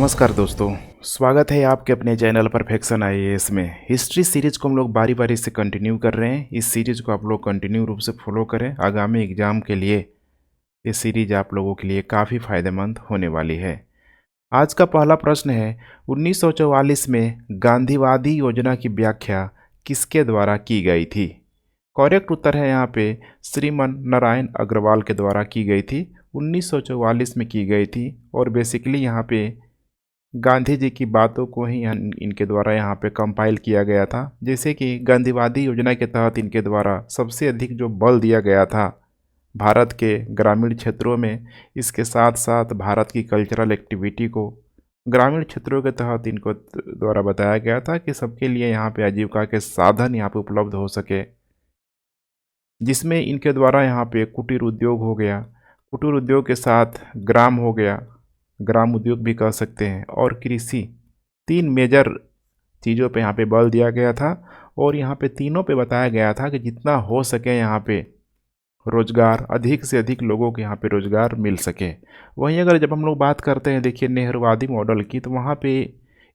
नमस्कार दोस्तों, स्वागत है आपके अपने चैनल परफेक्शन आईएएस में। हिस्ट्री सीरीज को हम लोग बारी बारी से कंटिन्यू कर रहे हैं। इस सीरीज को आप लोग कंटिन्यू रूप से फॉलो करें। आगामी एग्जाम के लिए ये सीरीज आप लोगों के लिए काफ़ी फायदेमंद होने वाली है। आज का पहला प्रश्न है, 1944 में गांधीवादी योजना की व्याख्या किसके द्वारा की गई थी? करेक्ट उत्तर है यहाँ पे श्रीमन नारायण अग्रवाल के द्वारा की गई थी। 1944 में की गई थी और बेसिकली यहाँ पे गांधी जी की बातों को ही इनके द्वारा यहाँ पे कंपाइल किया गया था। जैसे कि गांधीवादी योजना के तहत इनके द्वारा सबसे अधिक जो बल दिया गया था भारत के ग्रामीण क्षेत्रों में, इसके साथ साथ भारत की कल्चरल एक्टिविटी को ग्रामीण क्षेत्रों के तहत इनको द्वारा बताया गया था कि सबके लिए यहाँ पे आजीविका के साधन यहाँ पे उपलब्ध हो सके, जिसमें इनके द्वारा यहाँ पे कुटीर उद्योग हो गया, कुटीर उद्योग के साथ ग्राम हो गया, ग्राम उद्योग भी कह सकते हैं, और कृषि, तीन मेजर चीज़ों पे यहाँ पे बल दिया गया था। और यहाँ पे तीनों पे बताया गया था कि जितना हो सके यहाँ पे रोजगार, अधिक से अधिक लोगों को यहाँ पे रोजगार मिल सके। वहीं अगर जब हम लोग बात करते हैं देखिए नेहरूवादी मॉडल की, तो वहाँ पे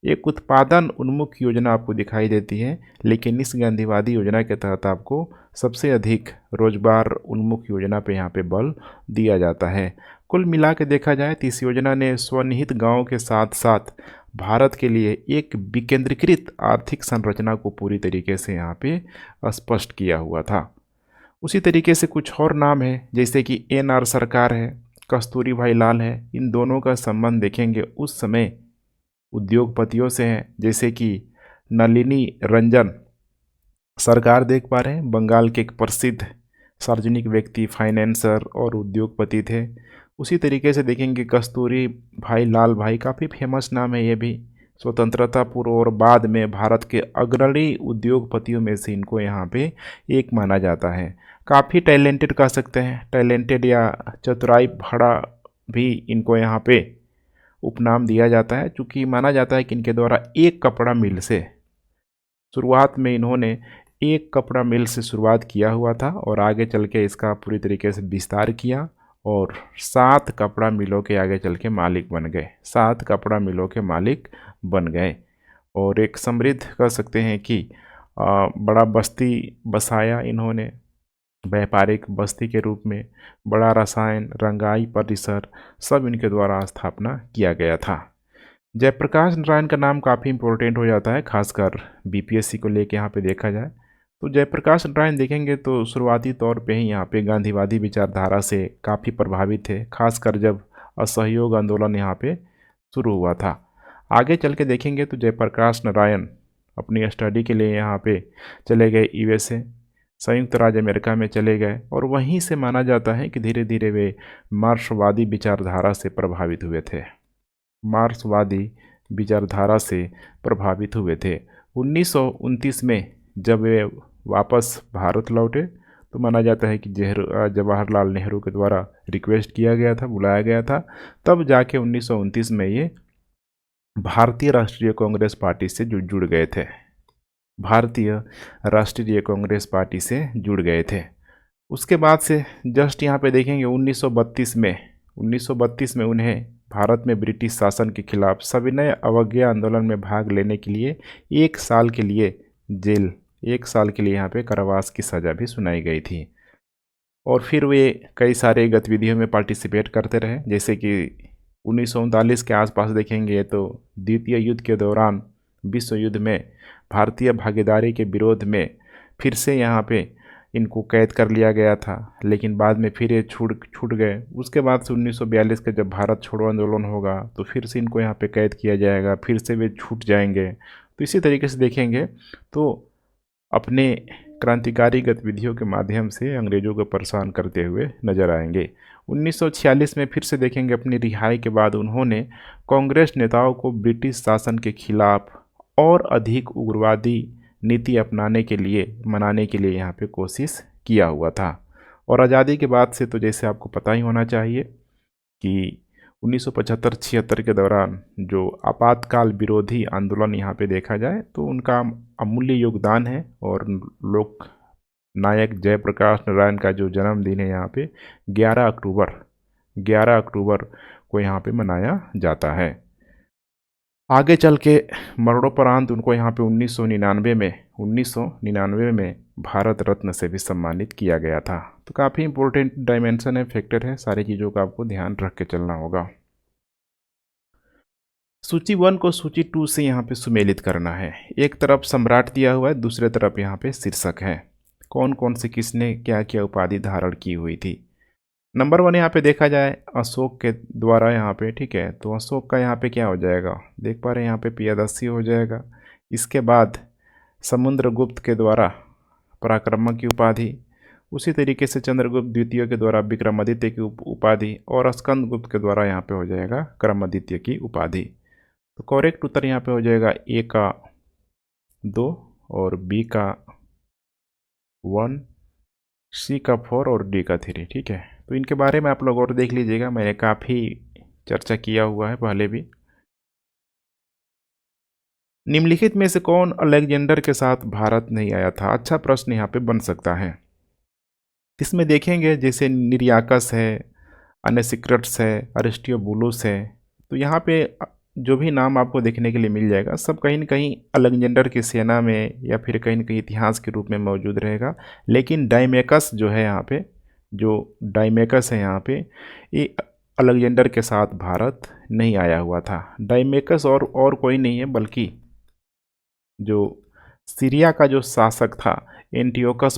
एक उत्पादन उन्मुख योजना आपको दिखाई देती है, लेकिन इस गांधीवादी योजना के तहत आपको सबसे अधिक रोजगार उन्मुख योजना पे यहाँ पे बल दिया जाता है। कुल मिला के देखा जाए तो इस योजना ने स्वनिहित गांवों के साथ साथ भारत के लिए एक विकेंद्रीकृत आर्थिक संरचना को पूरी तरीके से यहाँ पे स्पष्ट किया हुआ था। उसी तरीके से कुछ और नाम है, जैसे कि एन.आर. सरकार है, कस्तूरी भाई लाल है। इन दोनों का संबंध देखेंगे उस समय उद्योगपतियों से हैं, जैसे कि नलिनी रंजन सरकार देख पा रहे हैं, बंगाल के एक प्रसिद्ध सार्वजनिक व्यक्ति, फाइनेंसर और उद्योगपति थे। उसी तरीके से देखेंगे कस्तूरी भाई लाल भाई, काफ़ी फेमस नाम है ये भी, स्वतंत्रता पूर्व और बाद में भारत के अग्रणी उद्योगपतियों में से इनको यहाँ पे एक माना जाता है। काफ़ी टैलेंटेड कह सकते हैं, टैलेंटेड या चतुराई भरा भी इनको यहाँ पे उपनाम दिया जाता है, क्योंकि माना जाता है कि इनके द्वारा एक कपड़ा मिल से शुरुआत में इन्होंने एक कपड़ा मिल से शुरुआत किया हुआ था और आगे चल के इसका पूरी तरीके से विस्तार किया और 7 कपड़ा मिलों के आगे चल के मालिक बन गए, 7 कपड़ा मिलों के मालिक बन गए। और एक समृद्ध कह सकते हैं कि बड़ा बस्ती बसाया इन्होंने, व्यापारिक बस्ती के रूप में। बड़ा रसायन, रंगाई परिसर सब इनके द्वारा स्थापना किया गया था। जयप्रकाश नारायण का नाम काफ़ी इंपॉर्टेंट हो जाता है, खासकर बीपीएससी को लेके यहाँ पे देखा जाए तो जयप्रकाश नारायण देखेंगे तो शुरुआती तौर पे ही यहाँ पे गांधीवादी विचारधारा से काफ़ी प्रभावित थे, खासकर जब असहयोग आंदोलन यहाँ पे शुरू हुआ था। आगे चल के देखेंगे तो जयप्रकाश नारायण अपनी स्टडी के लिए यहाँ पे चले गए यूएसए, संयुक्त राज्य अमेरिका में चले गए, और वहीं से माना जाता है कि धीरे धीरे वे मार्क्सवादी विचारधारा से प्रभावित हुए थे, मार्क्सवादी विचारधारा से प्रभावित हुए थे। 1929 में जब वे वापस भारत लौटे तो माना जाता है कि जवाहरलाल नेहरू के द्वारा रिक्वेस्ट किया गया था, बुलाया गया था, तब जाके 1929 में ये भारतीय राष्ट्रीय कांग्रेस पार्टी से जुड़ गए थे, भारतीय राष्ट्रीय कांग्रेस पार्टी से जुड़ गए थे। उसके बाद से जस्ट यहाँ पे देखेंगे 1932 में उन्हें भारत में ब्रिटिश शासन के खिलाफ सविनय अवज्ञा आंदोलन में भाग लेने के लिए 1 साल के लिए जेल, 1 साल के लिए यहाँ पे कारावास की सज़ा भी सुनाई गई थी। और फिर वे कई सारे गतिविधियों में पार्टिसिपेट करते रहे, जैसे कि 1939 के आसपास देखेंगे तो द्वितीय युद्ध के दौरान विश्व युद्ध में भारतीय भागीदारी के विरोध में फिर से यहाँ पे इनको कैद कर लिया गया था, लेकिन बाद में फिर ये छूट गए। उसके बाद से 1942 का जब भारत छोड़ो आंदोलन होगा तो फिर से इनको यहाँ पे कैद किया जाएगा, फिर से वे छूट जाएंगे। तो इसी तरीके से देखेंगे तो अपने क्रांतिकारी गतिविधियों के माध्यम से अंग्रेज़ों को परेशान करते हुए नजर आएंगे। 1946 में फिर से देखेंगे अपनी रिहाई के बाद उन्होंने कांग्रेस नेताओं को ब्रिटिश शासन के खिलाफ और अधिक उग्रवादी नीति अपनाने के लिए, मनाने के लिए यहाँ पे कोशिश किया हुआ था। और आज़ादी के बाद से तो जैसे आपको पता ही होना चाहिए कि 1975-76 के दौरान जो आपातकाल विरोधी आंदोलन यहाँ पे देखा जाए तो उनका अमूल्य योगदान है, और लोक नायक जयप्रकाश नारायण का जो जन्मदिन है यहाँ पे 11 अक्टूबर को यहाँ पे मनाया जाता है। आगे चल के मरणोपरांत उनको यहाँ पे 1999 में भारत रत्न से भी सम्मानित किया गया था। तो काफ़ी इंपॉर्टेंट डायमेंशन है, फैक्टर है, सारी चीज़ों का आपको ध्यान रख के चलना होगा। सूची 1 को सूची 2 से यहाँ पे सुमेलित करना है। एक तरफ सम्राट दिया हुआ है, दूसरे तरफ यहाँ पे शीर्षक है, कौन कौन से किसने क्या क्या उपाधि धारण की हुई थी। नंबर 1 यहाँ पे देखा जाए अशोक के द्वारा यहाँ पे, ठीक है, तो अशोक का यहाँ पे क्या हो जाएगा, देख पा रहे हैं यहाँ पे पियादसी हो जाएगा। इसके बाद समुद्रगुप्त के द्वारा पराक्रमक की उपाधि, उसी तरीके से चंद्रगुप्त द्वितीय के द्वारा विक्रमादित्य की उपाधि, और स्कंदगुप्त के द्वारा यहाँ पे हो जाएगा क्रमादित्य की उपाधि। तो करेक्ट उत्तर यहाँ पे हो जाएगा ए का 2 और बी का 1, सी का 4 और डी का 3, ठीक है। तो इनके बारे में आप लोग और देख लीजिएगा, मैंने काफ़ी चर्चा किया हुआ है पहले भी। निम्नलिखित में से कौन अलेक्जेंडर के साथ भारत नहीं आया था, अच्छा प्रश्न यहाँ पे बन सकता है। इसमें देखेंगे जैसे निरियाकस है, अनेसिक्रट्स है, अरिस्टियोबुलस है, तो यहाँ पे जो भी नाम आपको देखने के लिए मिल जाएगा सब कहीं न कहीं अलेक्जेंडर की सेना में या फिर कहीं न कहीं इतिहास के रूप में मौजूद रहेगा। लेकिन डायमेकस जो है यहाँ पे, जो डायमेकस है यहाँ पे, ये अलेक्जेंडर के साथ भारत नहीं आया हुआ था। डायमेकस और कोई नहीं है बल्कि जो सीरिया का जो शासक था एंटियोकस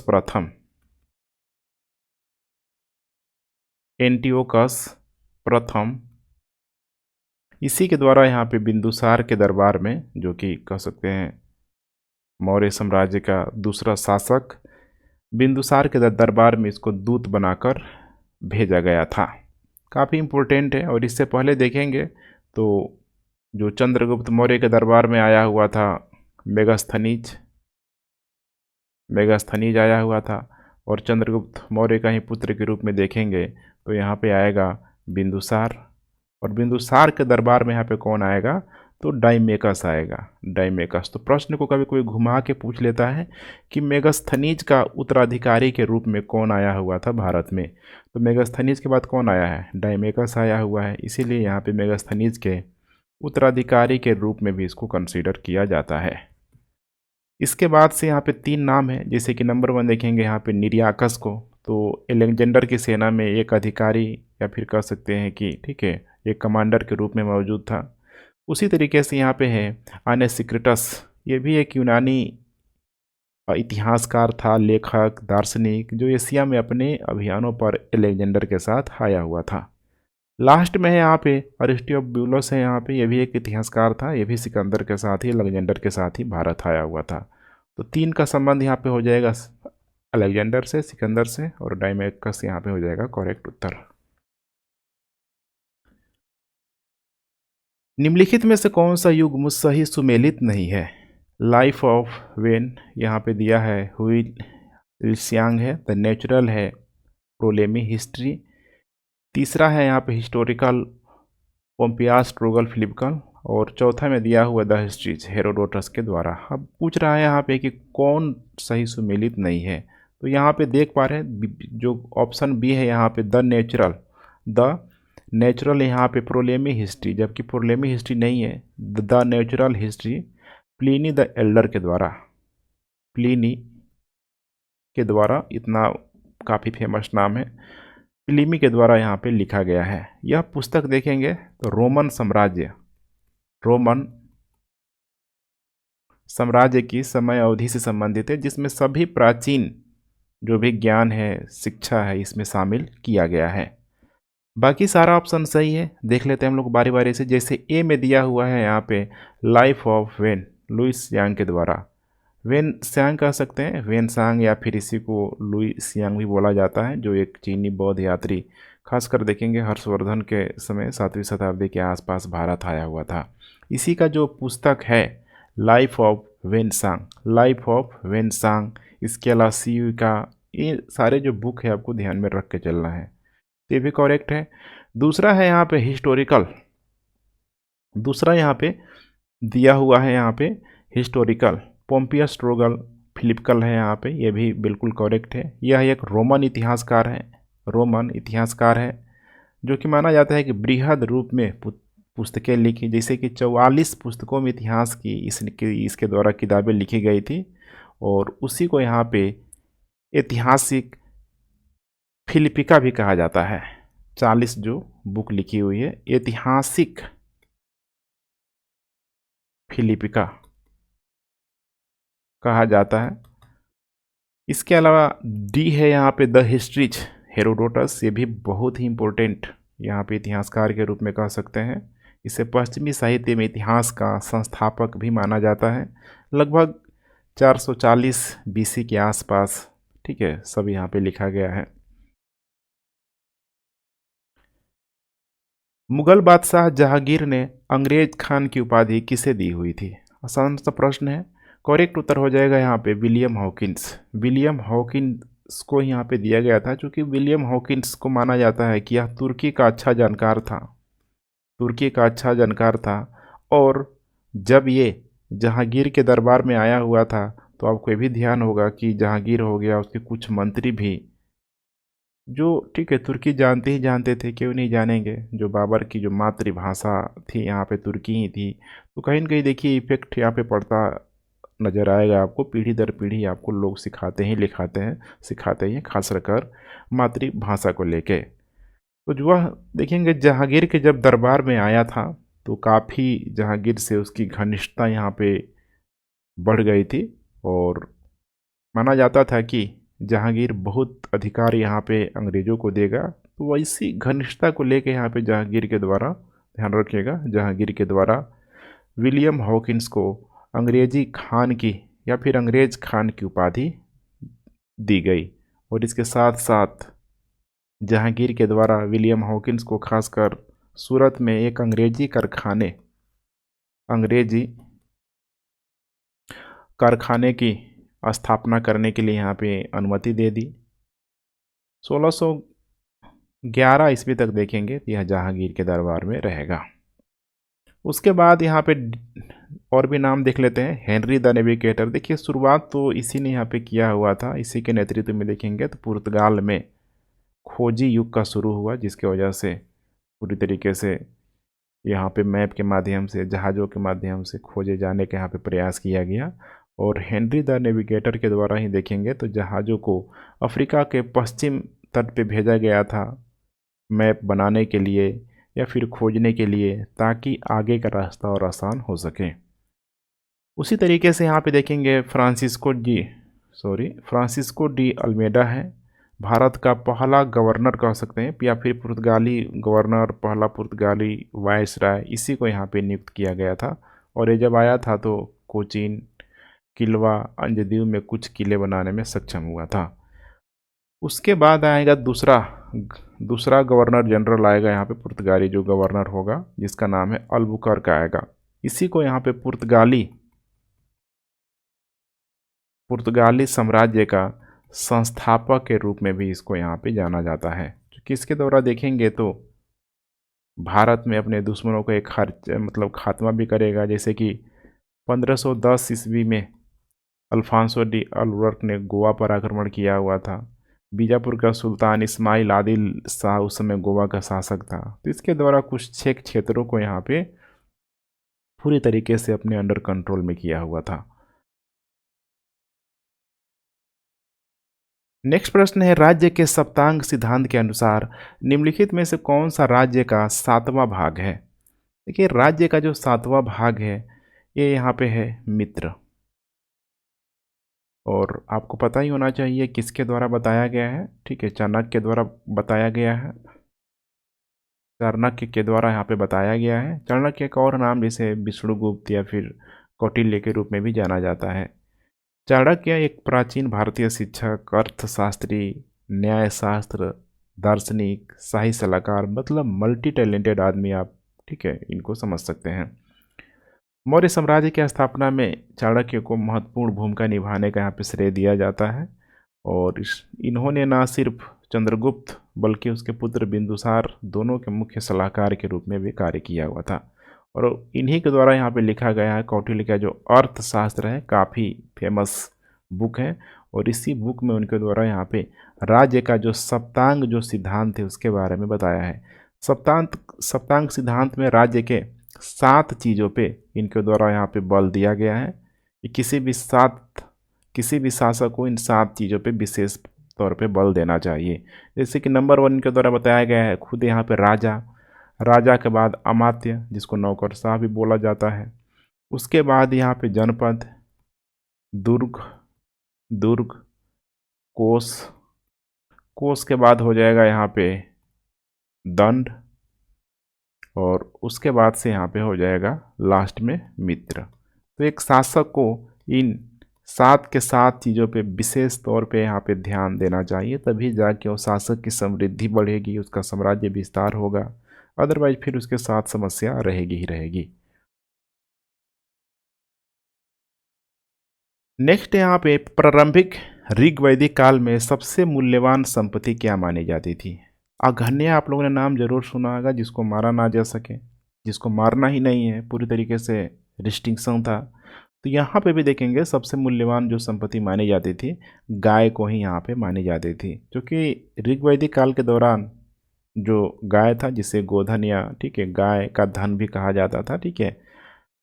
प्रथम, इसी के द्वारा यहाँ पे बिंदुसार के दरबार में, जो कि कह सकते हैं मौर्य साम्राज्य का दूसरा शासक, बिंदुसार के दरबार में इसको दूत बनाकर भेजा गया था। काफ़ी इम्पोर्टेंट है। और इससे पहले देखेंगे तो जो चंद्रगुप्त मौर्य के दरबार में आया हुआ था मेगास्थनीज आया हुआ था, और चंद्रगुप्त मौर्य का ही पुत्र के रूप में देखेंगे तो यहाँ पे आएगा बिंदुसार, और बिंदुसार के दरबार में यहाँ पे कौन आएगा, तो डायमेकस आएगा। डायमेकस, तो प्रश्न को कभी कोई घुमा के पूछ लेता है कि मेगास्थनीज का उत्तराधिकारी के रूप में कौन आया हुआ था भारत में, तो मेगास्थनीज के बाद कौन आया है, डायमेकस आया हुआ है। इसीलिए यहाँ पे मेगास्थनीज के उत्तराधिकारी के रूप में भी इसको कंसीडर किया जाता है। इसके बाद से यहाँ पे 3 नाम है, जैसे कि नंबर 1 देखेंगे यहाँ पे निरियाकस को, तो एलेक्जेंडर की सेना में एक अधिकारी या फिर कह सकते हैं कि, ठीक है, एक कमांडर के रूप में मौजूद था। उसी तरीके से यहाँ पे है अनेसिक्रिटस, ये भी एक यूनानी इतिहासकार था, लेखक, दार्शनिक, जो एशिया में अपने अभियानों पर एलेक्जेंडर के साथ आया हुआ था। लास्ट में है यहाँ पे अरिस्टियोबुलस है, यहाँ पे ये भी एक इतिहासकार था, ये भी सिकंदर के साथ ही, अलेक्जेंडर के साथ ही भारत आया हुआ था। तो 3 का संबंध यहाँ पे हो जाएगा अलेक्जेंडर से, सिकंदर से, और डायमेकस यहाँ पे हो जाएगा करेक्ट उत्तर। निम्नलिखित में से कौन सा युग सही सुमेलित नहीं है। लाइफ ऑफ वेन यहाँ पे दिया है, हुई लिसियांग है, द नेचुरल है प्रोलेमी हिस्ट्री, तीसरा है यहाँ पे हिस्टोरिकल पोम्पियास स्ट्रोगल फिलिपकल, और चौथा में दिया हुआ द हिस्ट्रीज हेरोडोटस के द्वारा। अब पूछ रहा है यहाँ पे कि कौन सही सुमेलित नहीं है, तो यहाँ पे देख पा रहे हैं जो ऑप्शन बी है यहाँ पे द नेचुरल यहाँ पे प्रोलेमी हिस्ट्री, जबकि प्रोलेमी हिस्ट्री नहीं है, the natural history Pliny the Elder के द्वारा, प्लिनी के द्वारा, इतना काफ़ी फेमस नाम है, प्लिनी के द्वारा यहाँ पे लिखा गया है। यह पुस्तक देखेंगे तो रोमन साम्राज्य की समय अवधि से संबंधित है, जिसमें सभी प्राचीन जो भी ज्ञान है, शिक्षा है, इसमें शामिल किया गया है। बाकी सारा ऑप्शन सही है, देख लेते हैं हम लोग बारी बारी से। जैसे ए में दिया हुआ है यहाँ पे लाइफ ऑफ वेन, लुइस यांग के द्वारा, वेन सांग कह सकते हैं, वेन सांग, या फिर इसी को लुइस यांग भी बोला जाता है, जो एक चीनी बौद्ध यात्री, खासकर देखेंगे हर्षवर्धन के समय 7वीं शताब्दी के आसपास भारत आया हुआ था। इसी का जो पुस्तक है लाइफ ऑफ वेन सांग, इसके अलावा सी का, ये सारे जो बुक है आपको ध्यान में रख के चलना है, तो ये भी करेक्ट है। दूसरा है यहाँ पे हिस्टोरिकल, दूसरा यहाँ पे दिया हुआ है यहाँ पे हिस्टोरिकल पोम्पियस स्ट्रोगल फिलिपकल है यहाँ पे, ये भी बिल्कुल करेक्ट है। यह एक रोमन इतिहासकार है, जो कि माना जाता है कि बृहद रूप में पुस्तकें लिखी, जैसे कि 44 पुस्तकों में इतिहास की इसके द्वारा किताबें लिखी गई थी, और उसी को यहाँ पे ऐतिहासिक फिलिपिका भी कहा जाता है। 40 जो बुक लिखी हुई है, ऐतिहासिक फिलिपिका कहा जाता है। इसके अलावा डी है यहाँ पे द हिस्ट्रीज हेरोडोटस, ये भी बहुत ही इम्पोर्टेंट यहाँ पे इतिहासकार के रूप में कह सकते हैं। इसे पश्चिमी साहित्य में इतिहास का संस्थापक भी माना जाता है। लगभग 440 बीसी के आसपास, ठीक है, सब यहाँ पे लिखा गया है। मुगल बादशाह जहांगीर ने अंग्रेज खान की उपाधि किसे दी हुई थी? आसान सा प्रश्न है। करेक्ट उत्तर हो जाएगा यहाँ पे विलियम हॉकिंस। विलियम हॉकिंस को यहाँ पे दिया गया था, क्योंकि विलियम हॉकिंस को माना जाता है कि यह तुर्की का अच्छा जानकार था, तुर्की का अच्छा जानकार था। और जब ये जहांगीर के दरबार में आया हुआ था, तो आपको ये भी ध्यान होगा कि जहांगीर हो गया, उसके कुछ मंत्री भी, जो ठीक है तुर्की जानते ही जानते थे, क्यों नहीं जानेंगे, जो बाबर की जो मातृभाषा थी यहाँ पे तुर्की ही थी। तो कहीं न कहीं देखिए इफेक्ट यहाँ पे पड़ता नज़र आएगा आपको। पीढ़ी दर पीढ़ी आपको लोग सिखाते ही लिखाते हैं, सिखाते ही हैं, खासकर मातृभाषा को लेके। तो जो वह देखेंगे जहांगीर के जब दरबार में आया था, तो काफ़ी जहांगीर से उसकी घनिष्ठता यहाँ पे बढ़ गई थी, और माना जाता था कि जहांगीर बहुत अधिकार यहाँ पे अंग्रेज़ों को देगा। तो वैसी घनिष्ठता को लेके यहाँ पे जहांगीर के द्वारा, ध्यान रखिएगा, जहांगीर के द्वारा विलियम हॉकिंस को अंग्रेजी खान की या फिर अंग्रेज खान की उपाधि दी गई। और इसके साथ साथ जहांगीर के द्वारा विलियम हॉकिंस को खासकर सूरत में एक अंग्रेजी कारखाने की स्थापना करने के लिए यहाँ पे अनुमति दे दी। 1611 ईस्वी तक देखेंगे तो यह जहांगीर के दरबार में रहेगा। उसके बाद यहाँ पे और भी नाम देख लेते हैं। हेनरी द नेविगेटर, देखिए शुरुआत तो इसी ने यहाँ पे किया हुआ था। इसी के नेतृत्व में देखेंगे तो पुर्तगाल में खोजी युग का शुरू हुआ, जिसके वजह से पूरी तरीके से यहाँ पे मैप के माध्यम से, जहाज़ों के माध्यम से खोजे जाने का यहाँ पे प्रयास किया गया। और हेनरी द नेविगेटर के द्वारा ही देखेंगे तो जहाज़ों को अफ्रीका के पश्चिम तट पे भेजा गया था मैप बनाने के लिए या फिर खोजने के लिए, ताकि आगे का रास्ता और आसान हो सके। उसी तरीके से यहाँ पे देखेंगे फ्रांसिस्को डी अल्मेडा है, भारत का पहला गवर्नर कह सकते हैं, या फिर पुर्तगाली गवर्नर, पहला पुर्तगाली वायसराय, इसी को यहाँ पे नियुक्त किया गया था। और ये जब आया था तो कोचीन, किलवा, अंजदीव में कुछ किले बनाने में सक्षम हुआ था। उसके बाद आएगा दूसरा गवर्नर जनरल आएगा यहाँ पे पुर्तगाली जो गवर्नर होगा, जिसका नाम है अल्बुकर्क आएगा। इसी को यहाँ पे पुर्तगाली साम्राज्य का संस्थापक के रूप में भी इसको यहाँ पे जाना जाता है, क्योंकि इसके द्वारा देखेंगे तो भारत में अपने दुश्मनों का एक खात्मा भी करेगा। जैसे कि 1510 ईस्वी में अल्फांसो डी अल्बुकर्क ने गोवा पर आक्रमण किया हुआ था। बीजापुर का सुल्तान इस्माइल आदिल शाह उस समय गोवा का शासक था। तो इसके द्वारा कुछ 6 क्षेत्रों को यहाँ पे पूरी तरीके से अपने अंडर कंट्रोल में किया हुआ था। नेक्स्ट प्रश्न है, राज्य के सप्तांग सिद्धांत के अनुसार निम्नलिखित में से कौन सा राज्य का 7वां भाग है? देखिए राज्य का जो 7वां भाग है ये यहाँ पे है मित्र, और आपको पता ही होना चाहिए किसके द्वारा बताया गया है। ठीक है, चाणक्य द्वारा बताया गया है, चाणक्य के द्वारा यहाँ पे बताया गया है। चाणक्य का और नाम जैसे विष्णुगुप्त या फिर कौटिल्य के रूप में भी जाना जाता है। चाणक्य एक प्राचीन भारतीय शिक्षक, अर्थशास्त्री, न्यायशास्त्र, दार्शनिक, शाही सलाहकार, मतलब मल्टी टैलेंटेड आदमी आप, ठीक है, इनको समझ सकते हैं। मौर्य साम्राज्य की स्थापना में चाणक्य को महत्वपूर्ण भूमिका निभाने का यहाँ पे श्रेय दिया जाता है। और इन्होंने न सिर्फ चंद्रगुप्त बल्कि उसके पुत्र बिंदुसार दोनों के मुख्य सलाहकार के रूप में भी कार्य किया हुआ था। और इन्हीं के द्वारा यहाँ पे लिखा गया है कौटिल्य का जो अर्थशास्त्र है, काफ़ी फेमस बुक है। और इसी बुक में उनके द्वारा यहाँ पे राज्य का जो सप्तांग जो सिद्धांत है उसके बारे में बताया है। सप्तांत सप्तांक सिद्धांत में राज्य के 7 चीज़ों पे इनके द्वारा यहाँ पे बल दिया गया है कि किसी भी शासक को इन 7 चीज़ों पे विशेष तौर पे बल देना चाहिए। जैसे कि नंबर 1 इनके द्वारा बताया गया है खुद यहाँ पे राजा, राजा के बाद अमात्य जिसको नौकरशाह भी बोला जाता है, उसके बाद यहाँ पे जनपद, दुर्ग, दुर्ग, कोष, कोष के बाद हो जाएगा यहाँ पे दंड, और उसके बाद से यहाँ पे हो जाएगा लास्ट में मित्र। तो एक शासक को इन 7 के 7 चीज़ों पे विशेष तौर पे यहाँ पे ध्यान देना चाहिए, तभी जाके वो शासक की समृद्धि बढ़ेगी, उसका साम्राज्य विस्तार होगा, अदरवाइज फिर उसके साथ समस्या रहेगी ही रहेगी। नेक्स्ट यहाँ पे प्रारंभिक ऋग वैदिक काल में सबसे मूल्यवान संपत्ति क्या मानी जाती थी? अघन्य आप लोगों ने नाम जरूर सुना होगा, जिसको मारा ना जा सके, जिसको मारना ही नहीं है, पूरी तरीके से रिस्ट्रिक्शन था। तो यहाँ पे भी देखेंगे सबसे मूल्यवान जो संपत्ति मानी जाती थी गाय को ही यहाँ पे मानी जाती थी, क्योंकि ऋग वैदिक काल के दौरान जो गाय था जिसे गोधन या ठीक है गाय का धन भी कहा जाता था, ठीक है,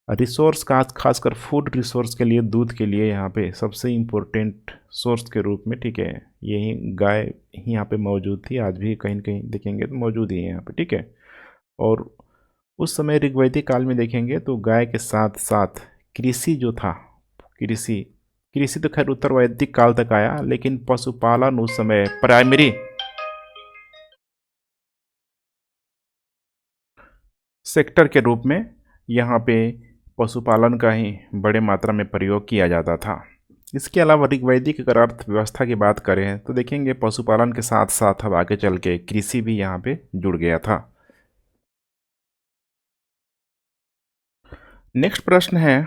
रिसोर्स का खासकर फूड रिसोर्स के लिए, दूध के लिए यहाँ पे सबसे इम्पोर्टेंट सोर्स के रूप में, ठीक है, यही गाय ही यहाँ पे मौजूद थी, आज भी कहीं न कहीं देखेंगे तो मौजूद ही है यहाँ पे, ठीक है। और उस समय ऋग्वैदिक काल में देखेंगे तो गाय के साथ साथ कृषि जो था, कृषि कृषि तो खैर उत्तर वैदिक काल तक आया, लेकिन पशुपालन उस समय प्राइमरी सेक्टर के रूप में यहाँ पे पशुपालन का ही बड़े मात्रा में प्रयोग किया जाता था। इसके अलावा ऋग्वैदिक अगर अर्थव्यवस्था की बात करें तो देखेंगे पशुपालन के साथ साथ अब आगे चल के कृषि भी यहाँ पे जुड़ गया था। नेक्स्ट प्रश्न है,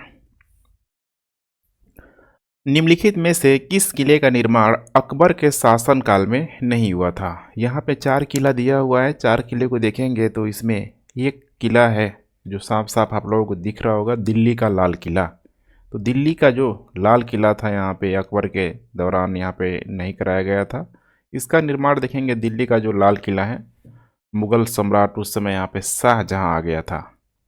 निम्नलिखित में से किस किले का निर्माण अकबर के शासनकाल में नहीं हुआ था? यहाँ पे 4 किला दिया हुआ है, 4 किले को देखेंगे तो इसमें एक किला है जो साफ साफ आप लोगों को दिख रहा होगा, दिल्ली का लाल किला। तो दिल्ली का जो लाल किला था यहाँ पे अकबर के दौरान यहाँ पे नहीं कराया गया था। इसका निर्माण देखेंगे, दिल्ली का जो लाल किला है मुग़ल सम्राट उस समय यहाँ पे शाहजहाँ आ गया था,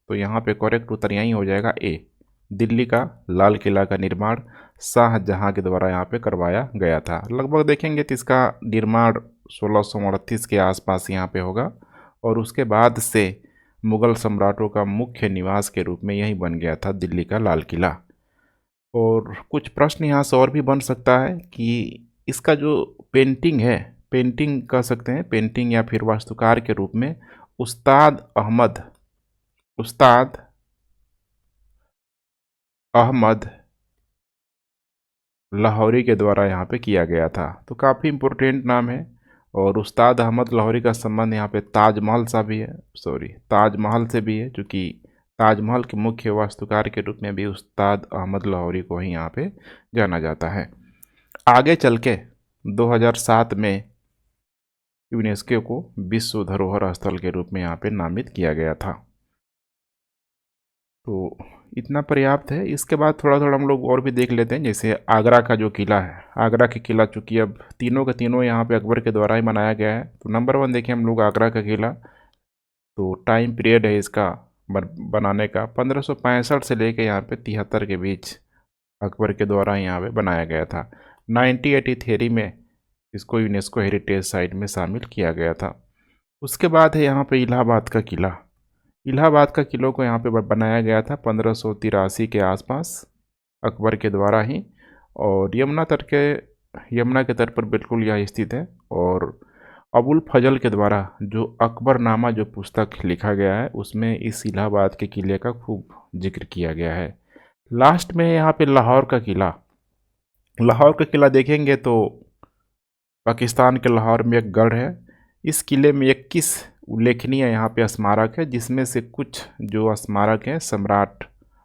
तो यहाँ पे करेक्ट उत्तर यही हो जाएगा ए, दिल्ली का लाल किला का निर्माण शाहजहाँ के द्वारा यहाँ पे करवाया गया था। लगभग देखेंगे तो इसका निर्माण 1638 के आसपास यहाँ पे होगा, और उसके बाद से मुग़ल सम्राटों का मुख्य निवास के रूप में यही बन गया था दिल्ली का लाल किला। और कुछ प्रश्न यहाँ से और भी बन सकता है कि इसका जो पेंटिंग है, पेंटिंग कह सकते हैं, पेंटिंग या फिर वास्तुकार के रूप में उस्ताद अहमद लाहौरी के द्वारा यहाँ पे किया गया था। तो काफ़ी इम्पोर्टेंट नाम है, और उस्ताद अहमद लाहौरी का संबंध यहाँ पे ताजमहल सा भी है, ताजमहल से भी है, क्योंकि ताजमहल के मुख्य वास्तुकार के रूप में भी उस्ताद अहमद लाहौरी को ही यहाँ पे जाना जाता है। आगे चल के 2007 में यूनेस्को को विश्व धरोहर स्थल के रूप में यहाँ पे नामित किया गया था। तो इतना पर्याप्त है। इसके बाद थोड़ा थोड़ा हम लोग और भी देख लेते हैं, जैसे आगरा का जो किला है, आगरा के किला चूँकि अब तीनों के तीनों यहाँ पे अकबर के द्वारा ही बनाया गया है। तो नंबर 1 देखें हम लोग आगरा का किला, तो टाइम पीरियड है इसका बनाने का 1565 से लेके यहाँ पे 73 के बीच अकबर के द्वारा यहाँ पे बनाया गया था। 1983 में इसको यूनेस्को हेरिटेज साइट में शामिल किया गया था। उसके बाद है यहाँ पे इलाहाबाद का किला। इलाहाबाद का किलों को यहाँ पे बनाया गया था 1583 के आसपास अकबर के द्वारा ही, और यमुना के तट पर बिल्कुल यह स्थित है। और अबुल फजल के द्वारा जो अकबरनामा जो पुस्तक लिखा गया है उसमें इस इलाहाबाद के किले का खूब जिक्र किया गया है। लास्ट में यहाँ पे लाहौर का किला। लाहौर का किला देखेंगे तो पाकिस्तान के लाहौर में एक गढ़ है। इस किले में 21 उल्लेखनीय यहाँ पे स्मारक है, जिसमें से कुछ जो स्मारक हैं सम्राट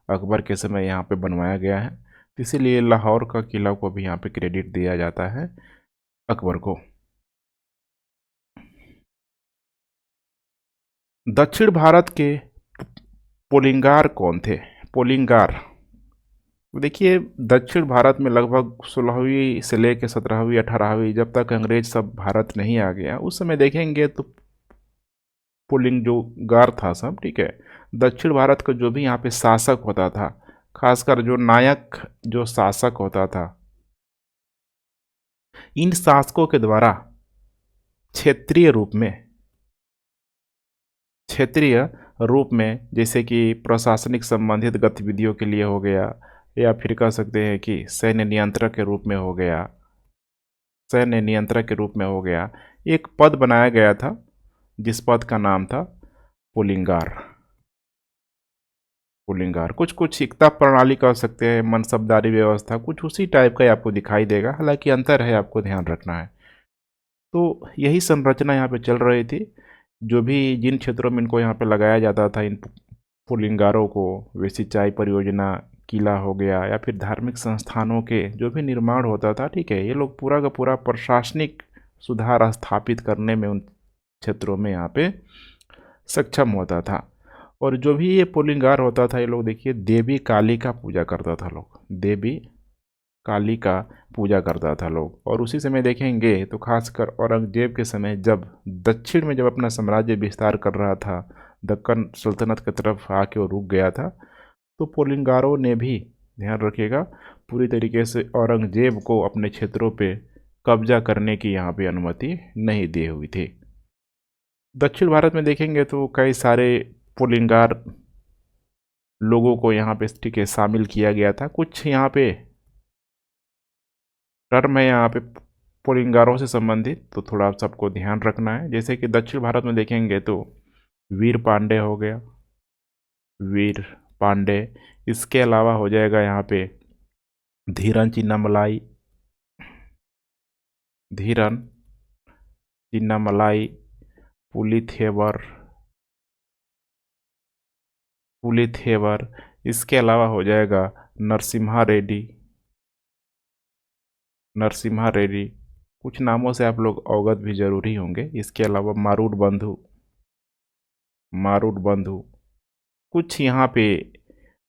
अकबर के समय यहाँ पे बनवाया गया है, इसीलिए लाहौर का किला को भी यहाँ पे क्रेडिट दिया जाता है अकबर को। दक्षिण भारत के पोलिंगार कौन थे? पोलिंगार देखिए, दक्षिण भारत में लगभग 16वीं से लेकर 17वीं 18वीं, जब तक अंग्रेज सब भारत नहीं आ गया, उस समय देखेंगे तो पुलिंग जो गार था सब, ठीक है। दक्षिण भारत का जो भी यहाँ पे शासक होता था, खासकर जो नायक जो शासक होता था, इन शासकों के द्वारा क्षेत्रीय रूप में, क्षेत्रीय रूप में जैसे कि प्रशासनिक संबंधित गतिविधियों के लिए हो गया, या फिर कह सकते हैं कि सैन्य नियंत्रक के रूप में हो गया, सैन्य नियंत्रक के रूप में हो गया, एक पद बनाया गया था जिस पद का नाम था पुलिंगार। पुलिंगार कुछ कुछ एकता प्रणाली कह सकते हैं, मनसबदारी व्यवस्था, कुछ उसी टाइप का ही आपको दिखाई देगा, हालांकि अंतर है, आपको ध्यान रखना है। तो यही संरचना यहाँ पे चल रही थी। जो भी जिन क्षेत्रों में इनको यहाँ पे लगाया जाता था, इन पुलिंगारों को, वे सिंचाई परियोजना, किला हो गया, या फिर धार्मिक संस्थानों के जो भी निर्माण होता था, ठीक है, ये लोग पूरा का पूरा प्रशासनिक सुधार स्थापित करने में उन क्षेत्रों में यहाँ पे सक्षम होता था। और जो भी ये पुलिंगार होता था, ये लोग देखिए देवी काली का पूजा करता था लोग, देवी काली का पूजा करता था लोग। और उसी समय देखेंगे तो खासकर औरंगजेब के समय, जब दक्षिण में जब अपना साम्राज्य विस्तार कर रहा था, दक्कन सल्तनत की तरफ आके वो रुक गया था, तो पुलिंगारों ने भी, ध्यान रखिएगा, पूरी तरीके से औरंगजेब को अपने क्षेत्रों पे कब्जा करने की यहाँ पे अनुमति नहीं दी हुई थी। दक्षिण भारत में देखेंगे तो कई सारे पुलिंगार लोगों को यहाँ पे, ठीक है, शामिल किया गया था। कुछ यहाँ पे टर्म है यहाँ पे पुलिंगारों से संबंधित, तो थोड़ा सबको ध्यान रखना है। जैसे कि दक्षिण भारत में देखेंगे तो वीर पांडे हो गया, वीर पांडे। इसके अलावा हो जाएगा यहाँ पे धीरन चिन्नामलाई, धीरन चिन्नामलाई, पुलिथेवर, पुलिथेवर। इसके अलावा हो जाएगा नरसिम्हा रेड्डी, नरसिम्हा रेड्डी। कुछ नामों से आप लोग अवगत भी जरूरी होंगे। इसके अलावा मारूड बंधु, मारूड बंधु। कुछ यहाँ पे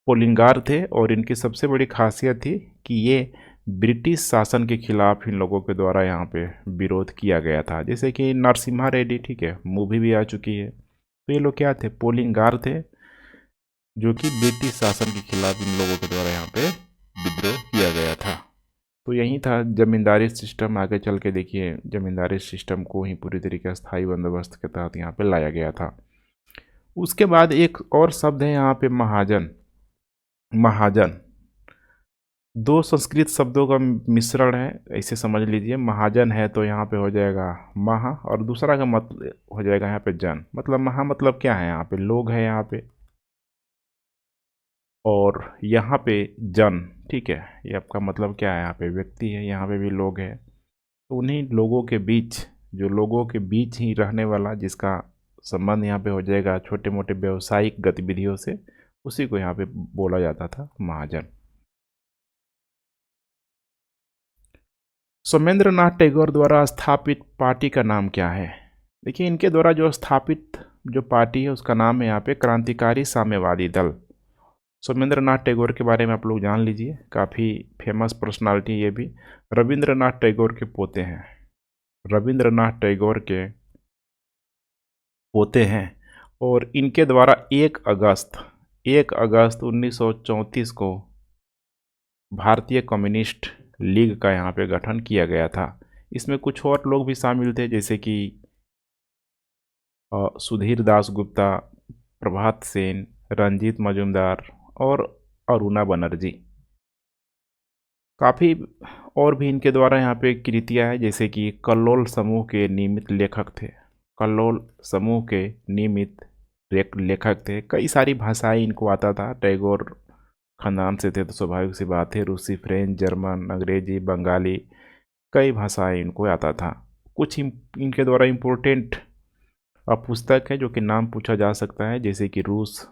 पुलिंगार थे, और इनकी सबसे बड़ी खासियत थी कि ये ब्रिटिश शासन के खिलाफ इन लोगों के द्वारा यहाँ पे विरोध किया गया था। जैसे कि नरसिम्हा रेड्डी, ठीक है, मूवी भी आ चुकी है। तो ये लोग क्या थे, पुलिंगार थे, जो कि ब्रिटिश शासन के खिलाफ इन लोगों के द्वारा यहाँ पे विद्रोह किया गया था। तो यही था जमींदारी सिस्टम। आगे चल के देखिए, जमींदारी सिस्टम को ही पूरी तरीके से स्थायी बंदोबस्त के तहत यहाँ पे लाया गया था। उसके बाद एक और शब्द है यहाँ पे महाजन। महाजन दो संस्कृत शब्दों का मिश्रण है, ऐसे समझ लीजिए। महाजन है तो यहाँ पे हो जाएगा महा, और दूसरा का मतलब हो जाएगा यहाँ पे जन। मतलब महा मतलब क्या है, यहाँ पे लोग है यहाँ पे, और यहाँ पे जन, ठीक है, ये आपका मतलब क्या है, यहाँ पे व्यक्ति है, यहाँ पे भी लोग है। तो उन्हीं लोगों के बीच, जो लोगों के बीच ही रहने वाला, जिसका संबंध यहाँ पे हो जाएगा छोटे मोटे व्यवसायिक गतिविधियों से, उसी को यहाँ पे बोला जाता था महाजन। सोमेंद्र नाथ टैगोर द्वारा स्थापित पार्टी का नाम क्या है? देखिए, इनके द्वारा जो स्थापित जो पार्टी है उसका नाम है यहाँ पे क्रांतिकारी साम्यवादी दल। सोमेंद्र नाथ टैगोर के बारे में आप लोग जान लीजिए, काफ़ी फेमस पर्सनालिटी ये भी। रविंद्रनाथ टैगोर के पोते हैं, रविंद्रनाथ टैगोर के पोते हैं। और इनके द्वारा 1 अगस्त 1934 को भारतीय कम्युनिस्ट लीग का यहाँ पे गठन किया गया था। इसमें कुछ और लोग भी शामिल थे, जैसे कि सुधीर दास गुप्ता, प्रभात सेन, रंजीत मजूमदार और अरुणा बनर्जी। काफ़ी और भी इनके द्वारा यहाँ पे कृतियाँ हैं, जैसे कि कल्लोल समूह के नियमित लेखक थे, कल्लोल समूह के नियमित लेखक थे। कई सारी भाषाएं इनको आता था, टैगोर खानदान से थे तो स्वाभाविक सी बात है, रूसी, फ्रेंच, जर्मन, अंग्रेजी, बंगाली, कई भाषाएं इनको आता था। कुछ इनके द्वारा इम्पोर्टेंट पुस्तक है जो कि नाम पूछा जा सकता है, जैसे कि रूस,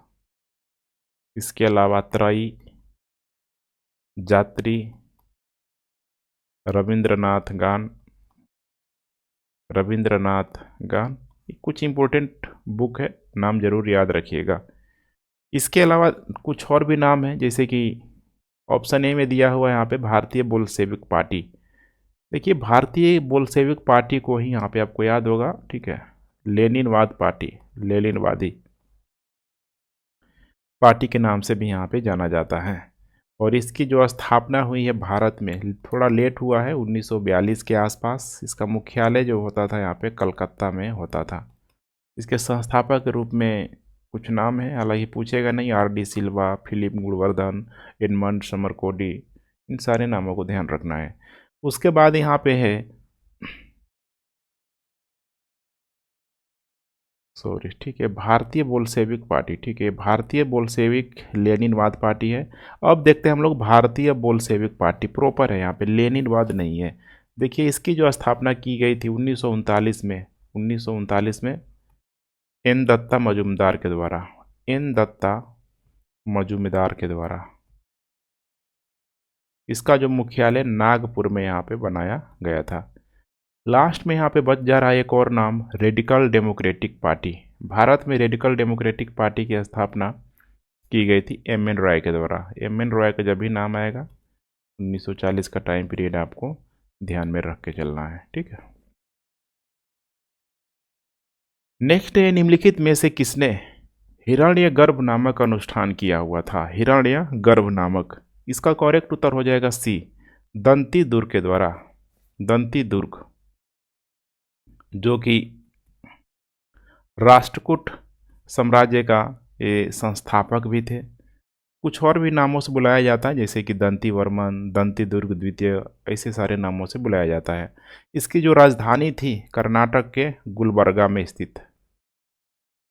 इसके अलावा त्रयी, जात्री, रविंद्रनाथ गान, रविंद्रनाथ गान। कुछ इम्पोर्टेंट बुक है, नाम जरूर याद रखिएगा। इसके अलावा कुछ और भी नाम है, जैसे कि ऑप्शन ए में दिया हुआ है यहाँ पे भारतीय बोल्शेविक पार्टी। देखिए, भारतीय बोल्शेविक पार्टी को ही यहाँ पे आपको याद होगा, ठीक है, लेनिनवाद पार्टी, लेनिनवादी पार्टी के नाम से भी यहाँ पे जाना जाता है। और इसकी जो स्थापना हुई है भारत में, थोड़ा लेट हुआ है, 1942 के आसपास। इसका मुख्यालय जो होता था यहाँ पे कलकत्ता में होता था। इसके संस्थापक के रूप में कुछ नाम है, हालांकि पूछेगा नहीं, R.D. सिल्वा, फिलिप गुणवर्धन, एडमंड समरकोडी, इन सारे नामों को ध्यान रखना है। उसके बाद यहाँ पे है, सॉरी, ठीक है, भारतीय बोल्शेविक पार्टी। ठीक है, भारतीय बोल्शेविक लेनिनवाद पार्टी है। अब देखते हैं हम लोग भारतीय बोल्शेविक पार्टी प्रॉपर है, यहाँ पे लेनिनवाद नहीं है। देखिए, इसकी जो स्थापना की गई थी 1939 में, 1939 में एन दत्ता मजुमदार के द्वारा, एन दत्ता मजुमदार के द्वारा। इसका जो मुख्यालय नागपुर में यहाँ पे बनाया गया था। लास्ट में यहाँ पे बच जा रहा है एक और नाम, रेडिकल डेमोक्रेटिक पार्टी। भारत में रेडिकल डेमोक्रेटिक पार्टी की स्थापना की गई थी M.N. रॉय के द्वारा। M.N. रॉय का जब भी नाम आएगा 1940 का टाइम पीरियड आपको ध्यान में रख के चलना है। ठीक है, नेक्स्ट है, निम्नलिखित में से किसने हिरण्यगर्भ नामक अनुष्ठान किया हुआ था? हिरण्यगर्भ नामक, इसका करेक्ट उत्तर हो जाएगा सी, दंती दुर्ग के द्वारा। दंती दुर्ग जो कि राष्ट्रकूट साम्राज्य का ये संस्थापक भी थे। कुछ और भी नामों से बुलाया जाता है, जैसे कि दंती वर्मन, दंती दुर्ग द्वितीय, ऐसे सारे नामों से बुलाया जाता है। इसकी जो राजधानी थी कर्नाटक के गुलबर्गा में स्थित,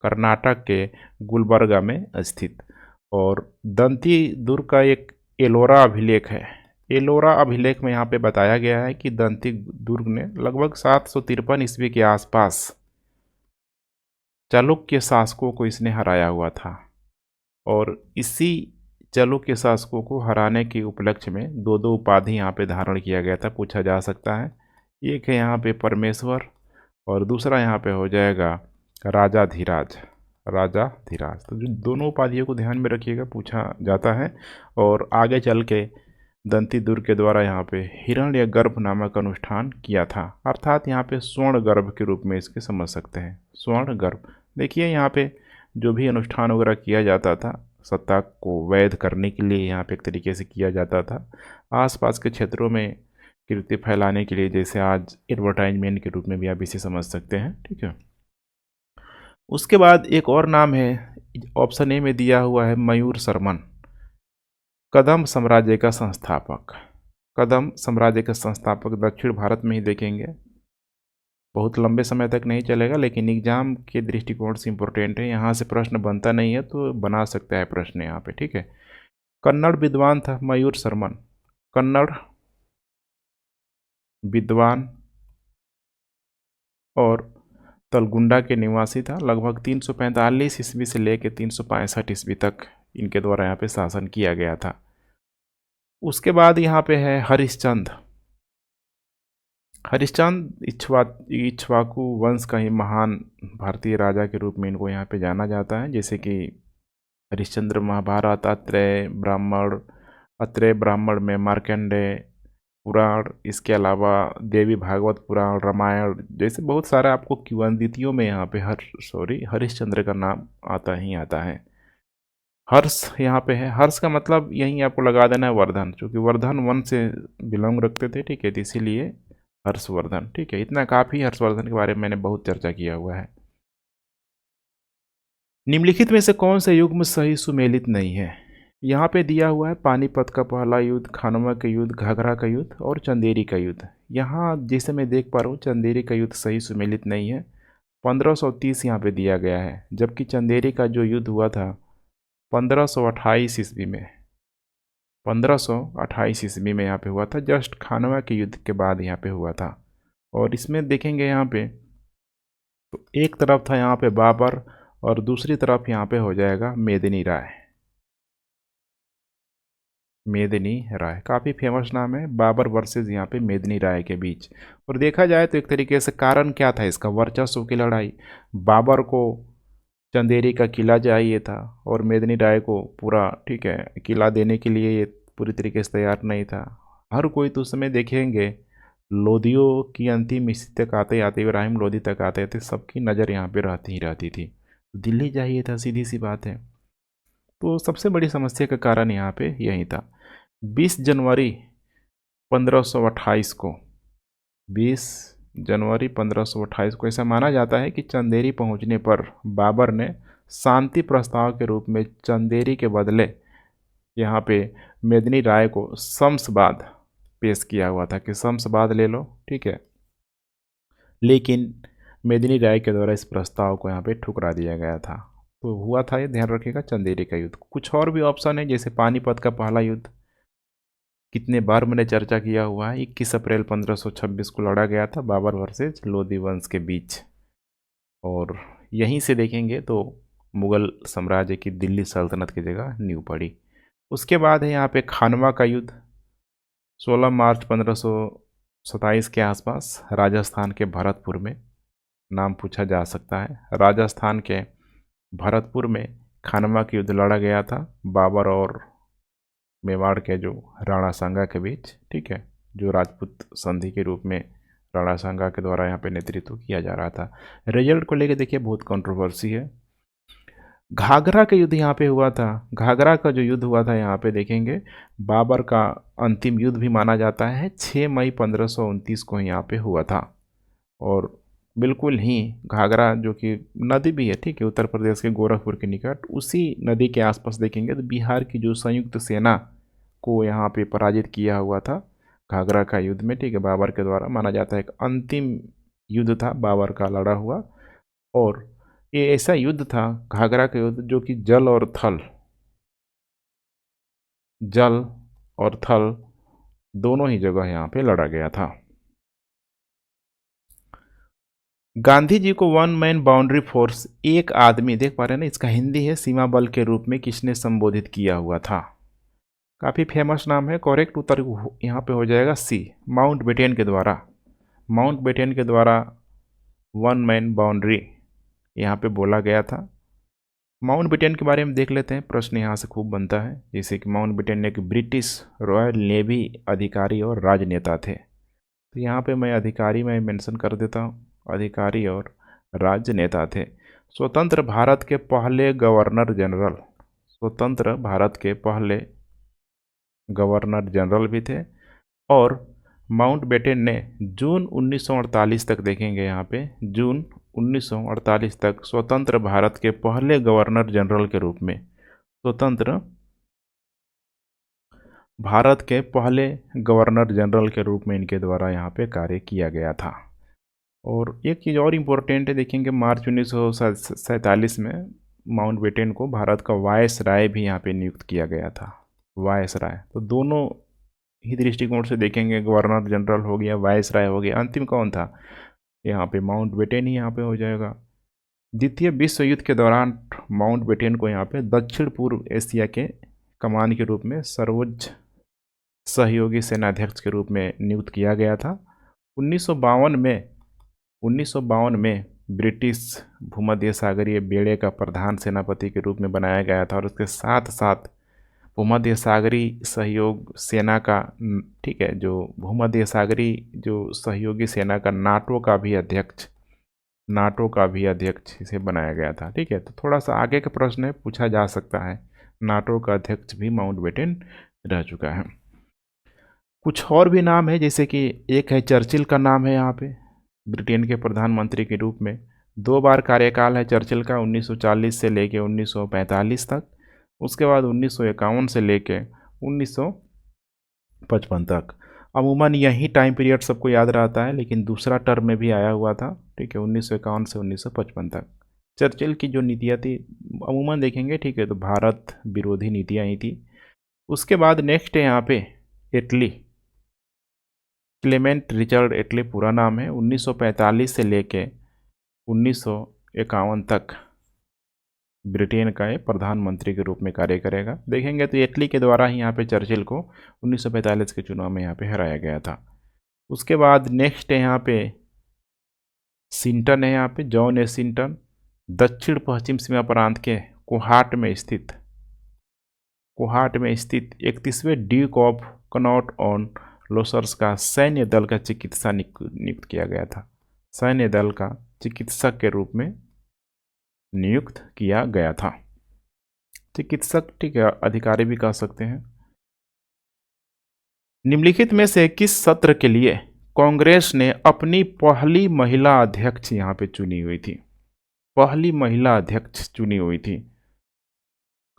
कर्नाटक के गुलबर्गा में स्थित। और दंती दुर्ग का एक एलोरा अभिलेख है। एलोरा अभिलेख में यहाँ पे बताया गया है कि दंती दुर्ग ने लगभग 753 ईस्वी के आसपास चालुक्य शासकों को इसने हराया हुआ था। और इसी चालुक्य शासकों को हराने के उपलक्ष्य में दो दो उपाधि यहाँ पे धारण किया गया था, पूछा जा सकता है। एक है यहाँ पे परमेश्वर और दूसरा यहाँ पे हो जाएगा राजा धीराज, राजा धीराज। तो जो दोनों उपाधियों को ध्यान में रखिएगा, पूछा जाता है। और आगे चल के दंती दुर्ग के द्वारा यहाँ पे हिरण्यगर्भ नामक अनुष्ठान किया था, अर्थात यहाँ पे स्वर्ण गर्भ के रूप में इसके समझ सकते हैं, स्वर्ण गर्भ। देखिए, यहाँ पे जो भी अनुष्ठान वगैरह किया जाता था सत्ता को वैध करने के लिए यहाँ पे एक तरीके से किया जाता था। आसपास के क्षेत्रों में कीर्ति फैलाने के लिए, जैसे आज एडवर्टाइजमेंट के रूप में भी आप इसे समझ सकते हैं। ठीक है, उसके बाद एक और नाम है, ऑप्शन ए में दिया हुआ है मयूर शर्मन, कदम साम्राज्य का संस्थापक। कदम साम्राज्य का संस्थापक दक्षिण भारत में ही देखेंगे, बहुत लंबे समय तक नहीं चलेगा, लेकिन एग्जाम के दृष्टिकोण से इम्पोर्टेंट है। यहाँ से प्रश्न बनता नहीं है तो बना सकता है प्रश्न यहाँ पे। ठीक है, कन्नड़ विद्वान था मयूर शर्मन, कन्नड़ विद्वान और तलगुंडा के निवासी था। लगभग 345 ईस्वी से लेकर 365 ईस्वी तक इनके द्वारा यहाँ पे शासन किया गया था। उसके बाद यहाँ पे है हरिश्चंद्र। हरिश्चंद्र इक्ष्वाकु वंश का ही महान भारतीय राजा के रूप में इनको यहाँ पे जाना जाता है, जैसे कि हरिश्चंद्र महाभारत, अत्रेय ब्राह्मण में मार्कंडेय पुराण, इसके अलावा देवी भागवत पुराण, रामायण, जैसे बहुत सारे आपको किंवदंतियों में यहाँ पे हरिश्चंद्र का नाम आता ही आता है। हर्ष यहाँ पे है, हर्ष का मतलब यहीं आपको लगा देना है वर्धन, क्योंकि वर्धन वन से बिलोंग रखते थे। ठीक है, तो इसीलिए हर्षवर्धन। ठीक है, इतना काफ़ी, हर्षवर्धन के बारे में मैंने बहुत चर्चा किया हुआ है। निम्नलिखित में से कौन से युग्म सही सुमेलित नहीं है? यहाँ पे दिया हुआ है पानीपत का पहला युद्ध, खानवा का युद्ध, घाघरा का युद्ध और चंदेरी का युद्ध। यहाँ जैसे मैं देख पा रहा हूँ चंदेरी का युद्ध सही सुमेलित नहीं है, 1530 यहाँ पे दिया गया है, जबकि चंदेरी का जो युद्ध हुआ था 1528 ईस्वी में, 1528 ईस्वी में यहाँ पे हुआ था, जस्ट खानवा के युद्ध के बाद यहाँ पे हुआ था। और इसमें देखेंगे यहाँ पे तो एक तरफ था यहाँ पे बाबर और दूसरी तरफ यहाँ पे हो जाएगा मेदिनी राय। मेदिनी राय काफ़ी फेमस नाम है, बाबर वर्सेस यहाँ पे मेदिनी राय के बीच। और देखा जाए तो एक तरीके से कारण क्या था इसका, वर्चस्व की लड़ाई। बाबर को चंदेरी का किला चाहिए था और मेदिनी राय को पूरा, ठीक है, किला देने के लिए ये पूरी तरीके से तैयार नहीं था। हर कोई तो उस समय देखेंगे लोदियों की अंतिम स्थिति तक आते आते, इब्राहिम लोदी तक आते थे, सबकी नज़र यहाँ पे रहती ही रहती थी। दिल्ली चाहिए था, सीधी सी बात है। तो सबसे बड़ी समस्या का कारण यहाँ पे यही था। 20 जनवरी 1528 को 20 जनवरी 1528 को ऐसा माना जाता है कि चंदेरी पहुंचने पर बाबर ने शांति प्रस्ताव के रूप में चंदेरी के बदले यहाँ पे मेदिनी राय को शम्सबाद पेश किया हुआ था कि शम्सबाद ले लो, ठीक है। लेकिन मेदिनी राय के द्वारा इस प्रस्ताव को यहाँ पे ठुकरा दिया गया था। तो हुआ था ये, ध्यान रखिएगा, चंदेरी का युद्ध। कुछ और भी ऑप्शन है, जैसे पानीपत का पहला युद्ध, कितने बार मैंने चर्चा किया हुआ है। 21 अप्रैल 1526 को लड़ा गया था बाबर वर्सेज लोदी वंश के बीच। और यहीं से देखेंगे तो मुग़ल साम्राज्य की दिल्ली सल्तनत की जगह नींव पड़ी। उसके बाद है यहाँ पे खानवा का युद्ध, 16 मार्च 1527 के आसपास राजस्थान के भरतपुर में। नाम पूछा जा सकता है। राजस्थान के भरतपुर में खानवा का युद्ध लड़ा गया था बाबर और मेवाड़ के जो राणा सांगा के बीच, ठीक है, जो राजपूत संधि के रूप में राणा सांगा के द्वारा यहाँ पे नेतृत्व किया जा रहा था। रिजल्ट को लेके देखिए बहुत कंट्रोवर्सी है। घाघरा का युद्ध यहाँ पे हुआ था। घाघरा का जो युद्ध हुआ था यहाँ पे देखेंगे, बाबर का अंतिम युद्ध भी माना जाता है। 6 मई 1529 को यहाँ पे हुआ था। और बिल्कुल ही घाघरा जो कि नदी भी है, ठीक है, उत्तर प्रदेश के गोरखपुर के निकट, उसी नदी के आसपास देखेंगे तो बिहार की जो संयुक्त सेना को यहाँ पे पराजित किया हुआ था घाघरा का युद्ध में, ठीक है, बाबर के द्वारा। माना जाता है एक अंतिम युद्ध था बाबर का लड़ा हुआ। और ये ऐसा युद्ध था घाघरा का युद्ध जो कि जल और थल दोनों ही जगह यहाँ पे लड़ा गया था। गांधी जी को वन मैन बाउंड्री फोर्स, एक आदमी, देख पा रहे हैं ना, इसका हिंदी है सीमा बल के रूप में किसने संबोधित किया हुआ था। काफ़ी फेमस नाम है। करेक्ट उत्तर यहाँ पे हो जाएगा सी, माउंटबेटन के द्वारा। माउंटबेटन के द्वारा वन मैन बाउंड्री यहाँ पे बोला गया था। माउंटबेटन के बारे में देख लेते हैं, प्रश्न यहाँ से खूब बनता है। जैसे कि माउंटबेटन एक ब्रिटिश रॉयल नेवी अधिकारी और राजनेता थे। तो यहाँ पे मैं अधिकारी में मेंशन कर देता हूँ, अधिकारी और राजनेता थे। स्वतंत्र भारत के पहले गवर्नर जनरल, स्वतंत्र भारत के पहले गवर्नर जनरल भी थे। और माउंटबेटन ने जून 1948 तक, देखेंगे यहाँ पे, जून 1948 तक स्वतंत्र भारत के पहले गवर्नर जनरल के रूप में, स्वतंत्र भारत के पहले गवर्नर जनरल के रूप में इनके द्वारा यहाँ पे कार्य किया गया था। और एक चीज़ और इम्पोर्टेंट है, देखेंगे मार्च 1947 में माउंटबेटन को भारत का वायस राय भी यहाँ पे नियुक्त किया गया था। वायस राय, तो दोनों ही दृष्टिकोण से देखेंगे, गवर्नर जनरल हो गया, वायस राय हो गया, अंतिम कौन था यहाँ पे, माउंटबेटन ही यहाँ पे हो जाएगा। द्वितीय विश्व युद्ध के दौरान माउंटबेटन को यहाँ पे दक्षिण पूर्व एशिया के कमान के रूप में सर्वोच्च सहयोगी सेनाध्यक्ष के रूप में नियुक्त किया गया था। 1952 में ब्रिटिश भूमध्य सागरीय बेड़े का प्रधान सेनापति के रूप में बनाया गया था। और उसके साथ साथ भूमध्य सागरीय सहयोग सेना का, ठीक है, जो भूमध्य सागरीय जो सहयोगी सेना का नाटो का भी अध्यक्ष इसे बनाया गया था, ठीक है। तो थोड़ा सा आगे का प्रश्न है, पूछा जा सकता है, नाटो का अध्यक्ष भी माउंटबेटन रह चुका है। कुछ और भी नाम है, जैसे कि एक है चर्चिल का नाम है यहाँ पे, ब्रिटेन के प्रधानमंत्री के रूप में। 2 बार कार्यकाल है चर्चिल का, 1940 से लेके 1945 तक। उसके बाद 1951 से लेके 1955 तक। अमूमन यही टाइम पीरियड सबको याद रहता है, लेकिन दूसरा टर्म में भी आया हुआ था, ठीक है, 1951 से 1955 तक। चर्चिल की जो नीतियाँ थी अमूमन देखेंगे, ठीक है, तो भारत विरोधी नीतियाँ ही थी। उसके बाद नेक्स्ट है यहाँ पे इटली, क्लेमेंट रिचर्ड एटली पूरा नाम है। 1945 से लेके 1951 तक ब्रिटेन का ये प्रधानमंत्री के रूप में कार्य करेगा। देखेंगे तो एटली के द्वारा ही यहाँ पे चर्चिल को 1945 के चुनाव में यहाँ पे हराया गया था। उसके बाद नेक्स्ट है यहाँ पे सिंटन है, यहाँ पे जॉन ए सिंटन, दक्षिण पश्चिम सीमा प्रांत के कोहाट में स्थित 31वें ड्यूक ऑफ कनॉट ऑन लोसर्स का सैन्य दल का चिकित्सा नियुक्त किया गया था। सैन्य दल का चिकित्सक के रूप में नियुक्त किया गया था। चिकित्सक, ठीक है, अधिकारी भी कह सकते हैं। निम्नलिखित में से किस सत्र के लिए कांग्रेस ने अपनी पहली महिला अध्यक्ष यहां पे चुनी हुई थी? पहली महिला अध्यक्ष चुनी हुई थी।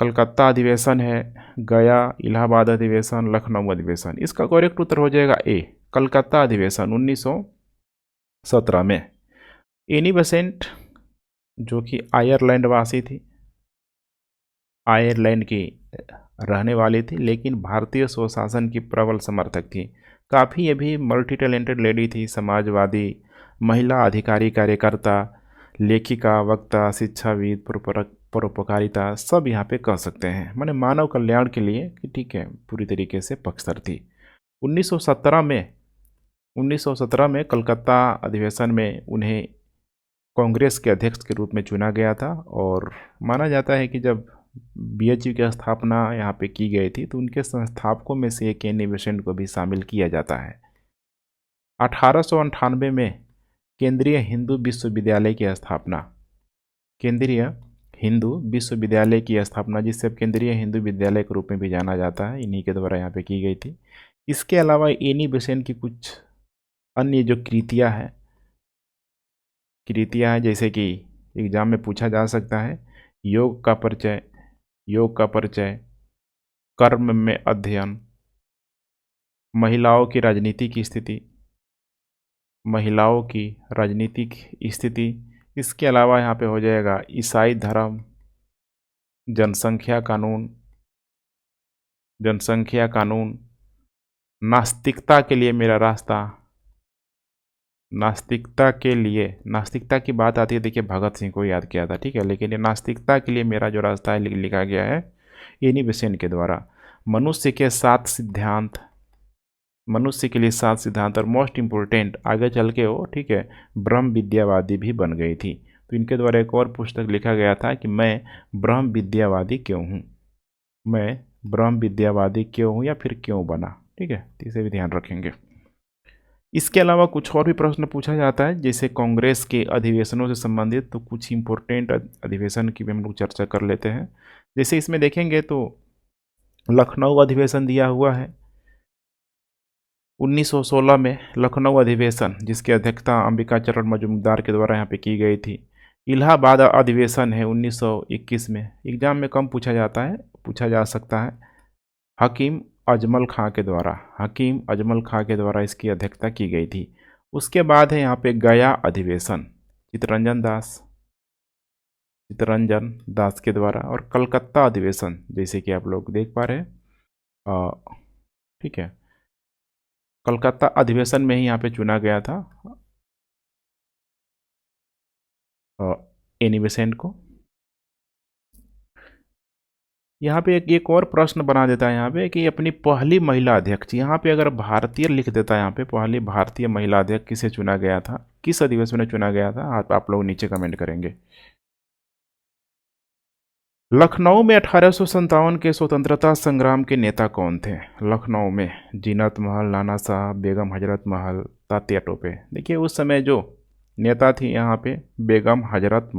कलकत्ता अधिवेशन है, गया, इलाहाबाद अधिवेशन, लखनऊ अधिवेशन। इसका करेक्ट उत्तर हो जाएगा ए, कलकत्ता अधिवेशन 1917 में। एनी बेसेंट जो कि आयरलैंड वासी थी, आयरलैंड की रहने वाली थी, लेकिन भारतीय स्वशासन की प्रबल समर्थक थी। काफ़ी ये भी मल्टी टैलेंटेड लेडी थी, समाजवादी, महिला अधिकारी, कार्यकर्ता, लेखिका, वक्ता, शिक्षाविद, परोपकारिता, सब यहाँ पे कह सकते हैं। माने मानव कल्याण के लिए कि ठीक है, पूरी तरीके से पक्षधर थी। 1917 में कलकत्ता अधिवेशन में उन्हें कांग्रेस के अध्यक्ष के रूप में चुना गया था, और माना जाता है कि जब बीएचयू की स्थापना यहाँ पे की गई थी तो उनके संस्थापकों में से एक एनी बेसेंट को भी शामिल किया जाता है। 1898 में केंद्रीय हिंदू विश्वविद्यालय की स्थापना, केंद्रीय हिंदू विश्वविद्यालय की स्थापना, जिसे अब केंद्रीय हिंदू विद्यालय के रूप में भी जाना जाता है, इन्हीं के द्वारा यहाँ पे की गई थी। इसके अलावा एनी बेसेंट की कुछ अन्य जो कृतियाँ हैं, जैसे कि एग्जाम में पूछा जा सकता है, योग का परिचय, कर्म में अध्ययन, महिलाओं की राजनीतिक स्थिति। इसके अलावा यहाँ पे हो जाएगा ईसाई धर्म, जनसंख्या कानून, नास्तिकता के लिए मेरा रास्ता। नास्तिकता की बात आती है, देखिए भगत सिंह को याद किया था, ठीक है, लेकिन ये नास्तिकता के लिए मेरा जो रास्ता है लिखा गया है एनी बेसेंट के द्वारा। मनुष्य के लिए 7 सिद्धांत, और मोस्ट इम्पोर्टेंट आगे चल के वो, ठीक है, ब्रह्म विद्यावादी भी बन गई थी। तो इनके द्वारा एक और पुस्तक लिखा गया था कि मैं ब्रह्म विद्यावादी क्यों हूँ, या फिर क्यों बना, ठीक है, तो इसे भी ध्यान रखेंगे। इसके अलावा कुछ और भी प्रश्न पूछा जाता है, जैसे कांग्रेस के अधिवेशनों से संबंधित, तो कुछ इंपॉर्टेंट अधिवेशन की भी हम लोग चर्चा कर लेते हैं। जैसे इसमें देखेंगे तो लखनऊ अधिवेशन दिया हुआ है 1916 में, लखनऊ अधिवेशन जिसकी अध्यक्षता अंबिका चरण मजूमदार के द्वारा यहाँ पे की गई थी। इलाहाबाद अधिवेशन है 1921 में, एग्जाम में कम पूछा जा सकता है। हकीम अजमल खां के द्वारा इसकी अध्यक्षता की गई थी। उसके बाद है यहाँ पे गया अधिवेशन, चित्तरंजन दास के द्वारा, और कलकत्ता अधिवेशन जैसे कि आप लोग देख पा रहे हैं, ठीक है, कलकत्ता अधिवेशन में ही यहाँ पे चुना गया था एनी बेसेंट को। यहाँ पे एक और प्रश्न बना देता है यहाँ पे कि अपनी पहली महिला अध्यक्ष, यहाँ पे अगर भारतीय लिख देता है, यहाँ पे पहली भारतीय महिला अध्यक्ष किसे चुना गया था, किस अधिवेशन में चुना गया था, आप लोग नीचे कमेंट करेंगे। लखनऊ में 1857 के स्वतंत्रता संग्राम के नेता कौन थे? लखनऊ में जीनत महल, नाना साहब, बेगम हजरत महल, तात्या टोपे। देखिए उस समय जो नेता थी यहाँ पे बेगम हजरत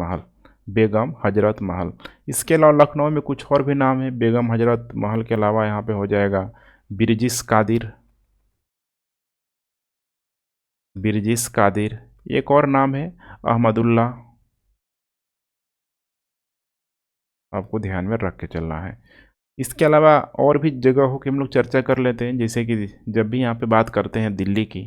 महल। इसके अलावा लखनऊ में कुछ और भी नाम है, बेगम हजरत महल के अलावा यहाँ पे हो जाएगा बिरजिस कादिर, एक और नाम है अहमदुल्ला, आपको ध्यान में रख के चलना है। इसके अलावा और भी जगहों की हम लोग चर्चा कर लेते हैं, जैसे कि जब भी यहाँ पे बात करते हैं दिल्ली की,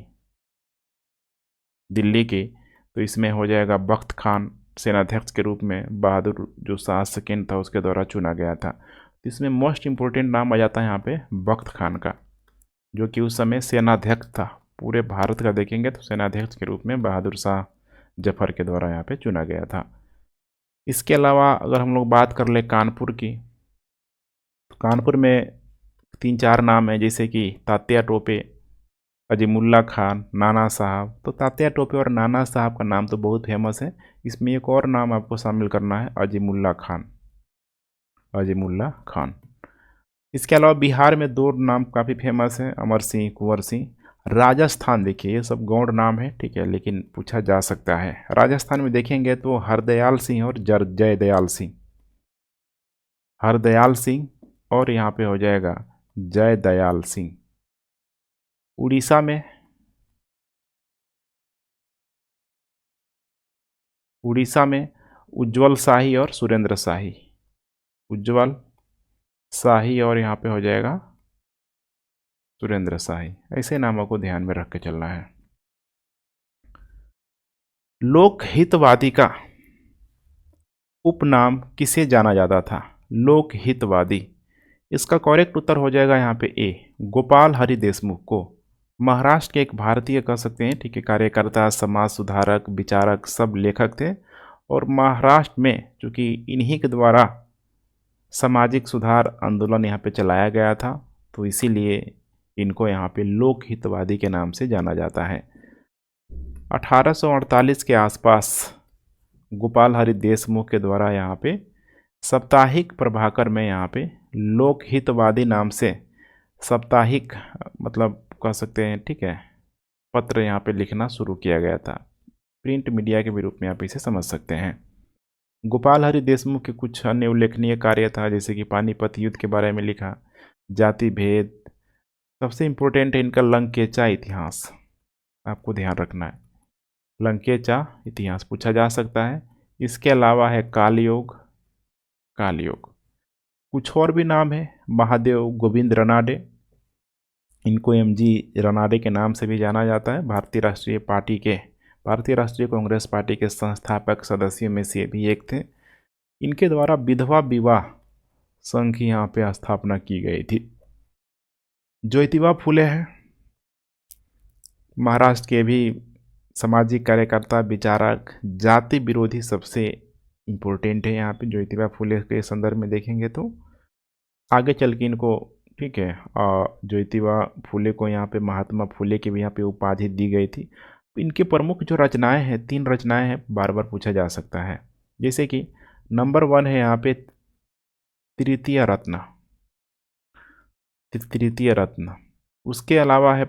तो इसमें हो जाएगा बख्त खान सेनाध्यक्ष के रूप में बहादुर जो शाह सेकेंड था उसके द्वारा चुना गया था। तो इसमें मोस्ट इम्पोर्टेंट नाम आ जाता है यहाँ पे बख्त खान का, जो कि उस समय सेनाध्यक्ष था। पूरे भारत का देखेंगे तो सेनाध्यक्ष के रूप में बहादुर शाह जफर के द्वारा यहाँ पे चुना गया था। इसके अलावा अगर हम लोग बात कर ले कानपुर की, तो कानपुर में 3-4 नाम है, जैसे कि तात्या टोपे, अजीमुल्ला खान, नाना साहब। तो तात्या टोपे और नाना साहब का नाम तो बहुत फेमस है, इसमें एक और नाम आपको शामिल करना है अजीमुल्ला खान। इसके अलावा बिहार में दो नाम काफ़ी फेमस हैं, अमर सिंह, कुंवर सिंह। राजस्थान देखिए, ये सब गौड़ नाम है, ठीक है, लेकिन पूछा जा सकता है। राजस्थान में देखेंगे तो हरदयाल सिंह और जयदयाल सिंह। हरदयाल सिंह और यहाँ पे हो जाएगा जयदयाल सिंह। उड़ीसा में, उज्ज्वल शाही और सुरेंद्र शाही। उज्ज्वल शाही और यहाँ पे हो जाएगा सुरेंद्र शाही। ऐसे नामों को ध्यान में रख के चलना है। लोक हितवादी का उपनाम किसे जाना जाता था? लोक हितवादी। इसका करेक्ट उत्तर हो जाएगा यहाँ पे ए, गोपाल हरि देशमुख को। महाराष्ट्र के एक भारतीय कह सकते हैं, ठीक है, कार्यकर्ता, समाज सुधारक, विचारक, सब लेखक थे। और महाराष्ट्र में चूंकि इन्हीं के द्वारा सामाजिक सुधार आंदोलन यहाँ पे चलाया गया था, तो इसीलिए इनको यहाँ पे लोक हितवादी के नाम से जाना जाता है। 1848 के आसपास गोपाल हरि देशमुख के द्वारा यहाँ पे साप्ताहिक प्रभाकर में यहाँ पे लोक हितवादी नाम से साप्ताहिक, मतलब कह सकते हैं, ठीक है, पत्र यहाँ पे लिखना शुरू किया गया था। प्रिंट मीडिया के भी रूप में आप इसे समझ सकते हैं। गोपाल हरि देशमुख के कुछ अन्य उल्लेखनीय कार्य था, जैसे कि पानीपत युद्ध के बारे में लिखा, जाति भेद। सबसे इम्पोर्टेंट है इनका लंकेचा इतिहास, आपको ध्यान रखना है। लंकेचा इतिहास पूछा जा सकता है। इसके अलावा है कालयोग। कुछ और भी नाम है, महादेव गोविंद रनाडे, इनको एमजी रनाडे के नाम से भी जाना जाता है। भारतीय राष्ट्रीय कांग्रेस पार्टी के संस्थापक सदस्यों में से भी एक थे। इनके द्वारा विधवा विवाह संघ की यहाँ पे स्थापना की गई थी। ज्योतिबा फुले हैं, महाराष्ट्र के भी सामाजिक कार्यकर्ता, विचारक, जाति विरोधी सबसे इम्पोर्टेंट है यहाँ पे ज्योतिबा फुले के संदर्भ में देखेंगे तो। आगे चल के इनको, ठीक है, ज्योतिबा फुले को यहाँ पे महात्मा फुले की भी यहाँ पे उपाधि दी गई थी। इनके प्रमुख जो रचनाएं हैं, 3 रचनाएं हैं, बार बार पूछा जा सकता है। जैसे कि नंबर 1 है यहाँ पे तृतीय रत्न। उसके अलावा है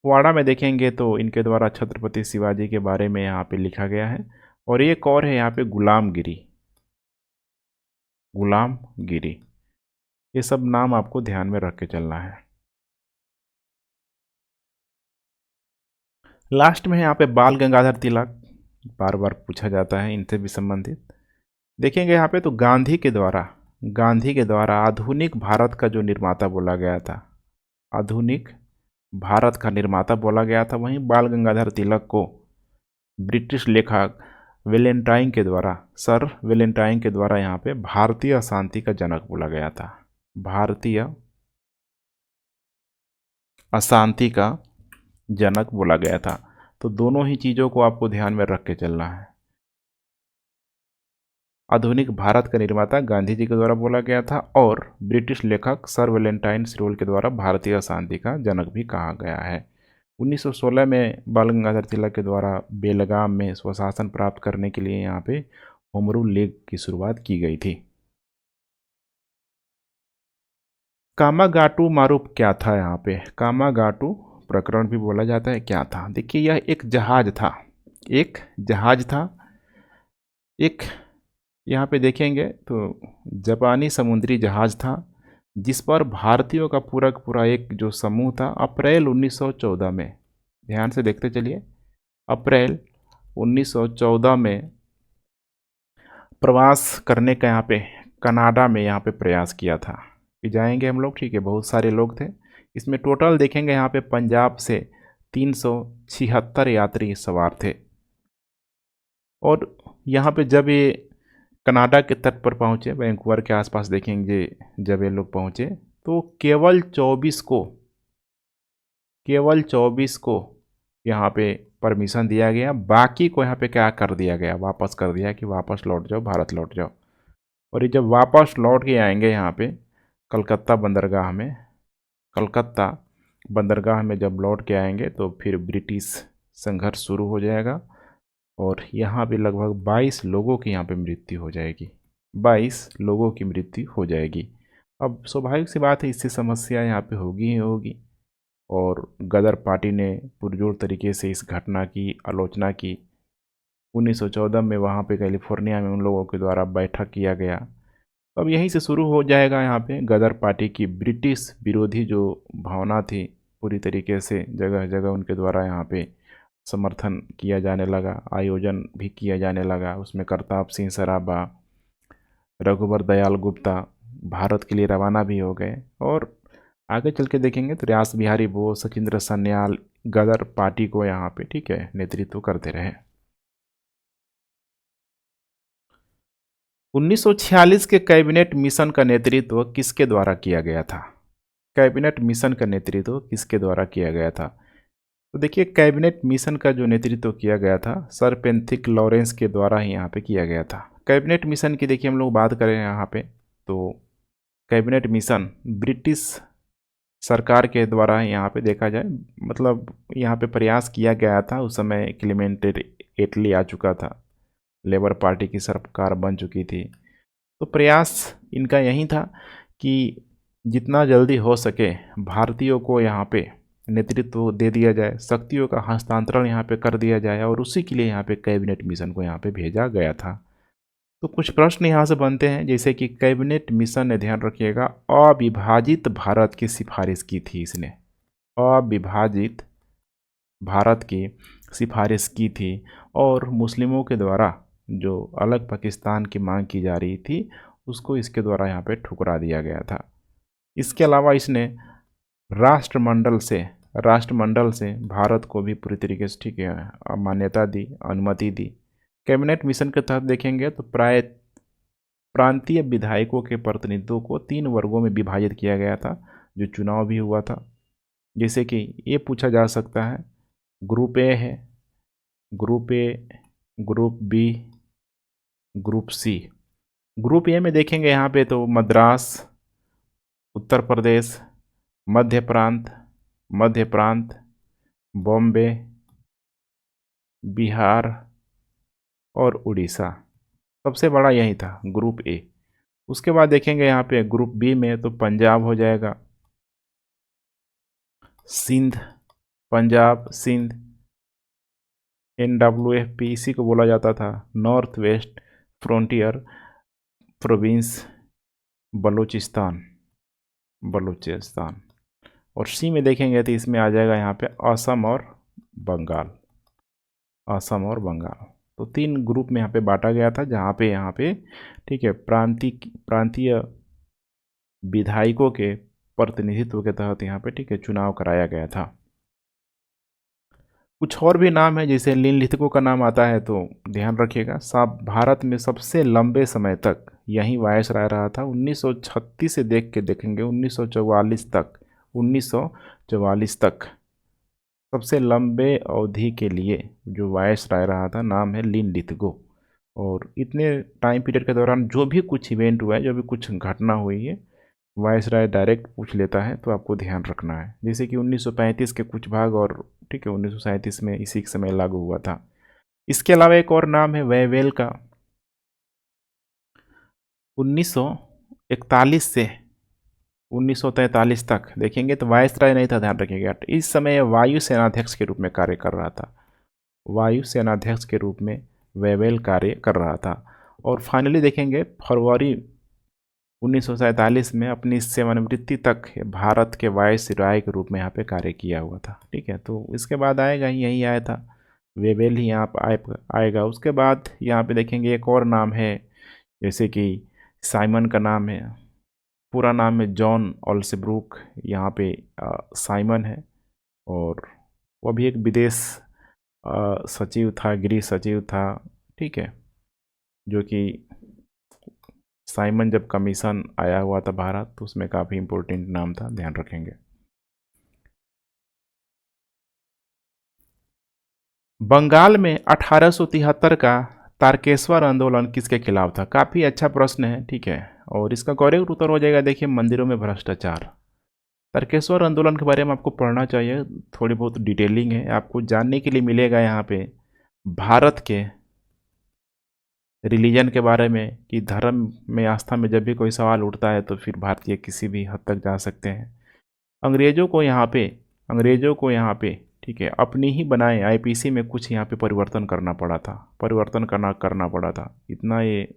पोवाड़ा में देखेंगे तो इनके द्वारा छत्रपति शिवाजी के बारे में यहाँ पे लिखा गया है। और एक और है यहाँ पे गुलामगिरी। ये सब नाम आपको ध्यान में रख के चलना है। लास्ट में यहाँ पे बाल गंगाधर तिलक, बार बार पूछा जाता है, इनसे भी संबंधित देखेंगे यहाँ पे। तो गांधी के द्वारा आधुनिक भारत का जो निर्माता बोला गया था, आधुनिक भारत का निर्माता बोला गया था। वहीं बाल गंगाधर तिलक को ब्रिटिश लेखक सर वेलेंटाइन के द्वारा यहाँ पे भारतीय अशांति का जनक बोला गया था। भारतीय अशांति का जनक बोला गया था। तो दोनों ही चीज़ों को आपको ध्यान में रख के चलना है। आधुनिक भारत का निर्माता गांधी जी के द्वारा बोला गया था, और ब्रिटिश लेखक सर वेलेंटाइन सिरोल के द्वारा भारतीय अशांति का जनक भी कहा गया है। 1916 में बाल गंगाधर तिलक के द्वारा बेलगाम में स्वशासन प्राप्त करने के लिए यहाँ पे होम रूल लीग की शुरुआत की गई थी। कामागाटू मारूफ क्या था? यहाँ पे कामागाटू प्रकरण भी बोला जाता है, क्या था? देखिए, यह एक जहाज था। एक यहाँ पे देखेंगे तो जापानी समुद्री जहाज था, जिस पर भारतीयों का पूरा एक जो समूह था, अप्रैल 1914 में, ध्यान से देखते चलिए, अप्रैल 1914 में प्रवास करने का यहाँ पे कनाडा में यहाँ पे प्रयास किया था कि जाएंगे हम लोग, ठीक है। बहुत सारे लोग थे इसमें। टोटल देखेंगे यहाँ पे पंजाब से 376 यात्री सवार थे। और यहाँ पे जब ये कनाडा के तट पर पहुँचे, वैंकूवर के आसपास देखेंगे, जब ये लोग पहुँचे तो केवल 24 को यहाँ पे परमिशन दिया गया। बाकी को यहाँ पे क्या कर दिया गया? वापस कर दिया कि वापस लौट जाओ, भारत लौट जाओ। और ये जब वापस लौट के आएंगे यहाँ पे कलकत्ता बंदरगाह में जब लौट के आएंगे तो फिर ब्रिटिश संघर्ष शुरू हो जाएगा। और यहाँ पे लगभग 22 लोगों की यहाँ पे मृत्यु हो जाएगी। 22 लोगों की मृत्यु हो जाएगी। अब स्वाभाविक सी बात है, इससे समस्या यहाँ पे होगी ही होगी। और गदर पार्टी ने पुरजोर तरीके से इस घटना की आलोचना की। 1914 में वहाँ पे कैलिफोर्निया में उन लोगों के द्वारा बैठक किया गया। अब यहीं से शुरू हो जाएगा यहाँ पे गदर पार्टी की ब्रिटिश विरोधी जो भावना थी, पूरी तरीके से जगह जगह उनके द्वारा यहाँ पे समर्थन किया जाने लगा, आयोजन भी किया जाने लगा। उसमें करताब सिंह सराभा, रघुवर दयाल गुप्ता भारत के लिए रवाना भी हो गए। और आगे चल के देखेंगे तो रास बिहारी बोस, सचिंद्र सन्याल गदर पार्टी को यहाँ पे, ठीक है, नेतृत्व करते रहे। 1946 के कैबिनेट मिशन का नेतृत्व किसके द्वारा किया गया था? कैबिनेट मिशन का नेतृत्व किसके द्वारा किया गया था? तो देखिए, कैबिनेट मिशन का जो नेतृत्व किया गया था सर पेंथिक लॉरेंस के द्वारा ही यहाँ पे किया गया था। कैबिनेट मिशन की देखिए हम लोग बात करें यहाँ पे, तो कैबिनेट मिशन ब्रिटिश सरकार के द्वारा यहाँ पे देखा जाए, मतलब यहाँ पे प्रयास किया गया था। उस समय क्लेमेंट एटली आ चुका था, लेबर पार्टी की सरकार बन चुकी थी। तो प्रयास इनका यही था कि जितना जल्दी हो सके भारतीयों को यहाँ पे नेतृत्व दे दिया जाए, शक्तियों का हस्तांतरण यहाँ पे कर दिया जाए, और उसी के लिए यहाँ पे कैबिनेट मिशन को यहाँ पे भेजा गया था। तो कुछ प्रश्न यहाँ से बनते हैं, जैसे कि कैबिनेट मिशन ने, ध्यान रखिएगा, अविभाजित भारत की सिफारिश की थी। इसने अविभाजित भारत की सिफारिश की थी, और मुस्लिमों के द्वारा जो अलग पाकिस्तान की मांग की जा रही थी उसको इसके द्वारा यहाँ पे ठुकरा दिया गया था। इसके अलावा इसने राष्ट्रमंडल से भारत को भी पूरी तरीके से, ठीक है, मान्यता दी, अनुमति दी। कैबिनेट मिशन के तहत देखेंगे तो प्रांतीय विधायकों के प्रतिनिधित्व को 3 वर्गों में विभाजित किया गया था, जो चुनाव भी हुआ था। जैसे कि ये पूछा जा सकता है, ग्रुप ए है, group A, group B, group C. Group A में देखेंगे यहाँ पे तो मद्रास, उत्तर प्रदेश, मध्य प्रांत, बॉम्बे, बिहार और उड़ीसा। सबसे बड़ा यही था ग्रुप ए। उसके बाद देखेंगे यहाँ पे ग्रुप बी में तो पंजाब हो जाएगा, सिंध, पंजाब, सिंध, NWFP इसी को बोला जाता था, north west frontier province, Balochistan. और सी में देखेंगे तो इसमें आ जाएगा यहाँ पे असम और बंगाल। तो 3 ग्रुप में यहाँ पे बांटा गया था, जहाँ पे ठीक है, प्रांतीय विधायकों के प्रतिनिधित्व के तहत यहाँ पे, ठीक है, चुनाव कराया गया था। कुछ और भी नाम है, जैसे निम्नलिखितों का नाम आता है, तो ध्यान रखिएगा। भारत में सबसे लंबे समय तक यहीं वायसराय रहा था। 1936 से देखेंगे 1944 तक सबसे लंबे अवधि के लिए जो वायसराय रहा था, नाम है निम्नलिखितों। और इतने टाइम पीरियड के दौरान जो भी कुछ इवेंट हुआ है, जो भी कुछ घटना हुई है, वायसराय डायरेक्ट पूछ लेता है, तो आपको ध्यान रखना है। जैसे कि 1935 के कुछ भाग, और ठीक है 1937 में इसी के समय लागू हुआ था। इसके अलावा एक और नाम है वेवेल का। 1941 से 1943 तक देखेंगे तो वायसराय नहीं था, ध्यान रखिएगा। इस समय वायु सेनाध्यक्ष के रूप में कार्य कर रहा था, वायु सेनाध्यक्ष के रूप में वेवेल कार्य कर रहा था। और फाइनली देखेंगे फरवरी 1947 में अपनी सेवानिवृत्ति तक भारत के वायसराय के रूप में यहाँ पे कार्य किया हुआ था। ठीक है, तो इसके बाद आएगा यही आया था, वेवेल ही यहाँ पर आएगा। उसके बाद यहाँ पे देखेंगे एक और नाम है, जैसे कि साइमन का नाम है, पूरा नाम है जॉन ऑल्सेब्रुक, यहाँ पे साइमन है। और वह भी एक विदेश सचिव था, गृह सचिव था, ठीक है, जो कि साइमन जब कमीशन आया हुआ था भारत, तो उसमें काफ़ी इम्पोर्टेंट नाम था, ध्यान रखेंगे। बंगाल में 1873 का तारकेश्वर आंदोलन किसके खिलाफ था? काफ़ी अच्छा प्रश्न है, ठीक है, और इसका करेक्ट उत्तर हो जाएगा, देखिए, मंदिरों में भ्रष्टाचार। तारकेश्वर आंदोलन के बारे में आपको पढ़ना चाहिए, थोड़ी बहुत डिटेलिंग है, आपको जानने के लिए मिलेगा यहाँ पे। भारत के रिलीजन के बारे में कि धर्म में आस्था में जब भी कोई सवाल उठता है तो फिर भारतीय किसी भी हद तक जा सकते हैं। अंग्रेज़ों को यहाँ पे ठीक है अपनी ही बनाए आईपीसी में कुछ यहाँ पे परिवर्तन करना पड़ा था। इतना ये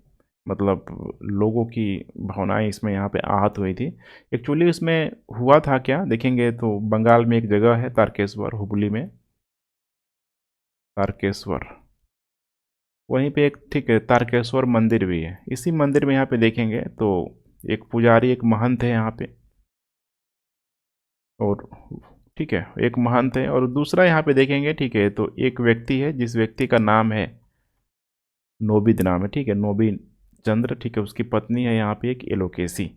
मतलब लोगों की भावनाएं इसमें यहाँ पे आहत हुई थी। एक्चुअली इसमें हुआ था क्या देखेंगे तो बंगाल में एक जगह है तारकेश्वर, हुबली में तारकेश्वर, वहीं पे एक ठीक है तारकेश्वर मंदिर भी है। इसी मंदिर में यहाँ पे देखेंगे तो एक पुजारी एक महंत है यहाँ पे, और ठीक है एक महंत है, और दूसरा यहाँ पे देखेंगे ठीक है तो एक व्यक्ति है जिस व्यक्ति का नाम है नोबिद, नाम है ठीक है नोबिन चंद्र, ठीक है उसकी पत्नी है यहाँ पे एक एलोकेसी।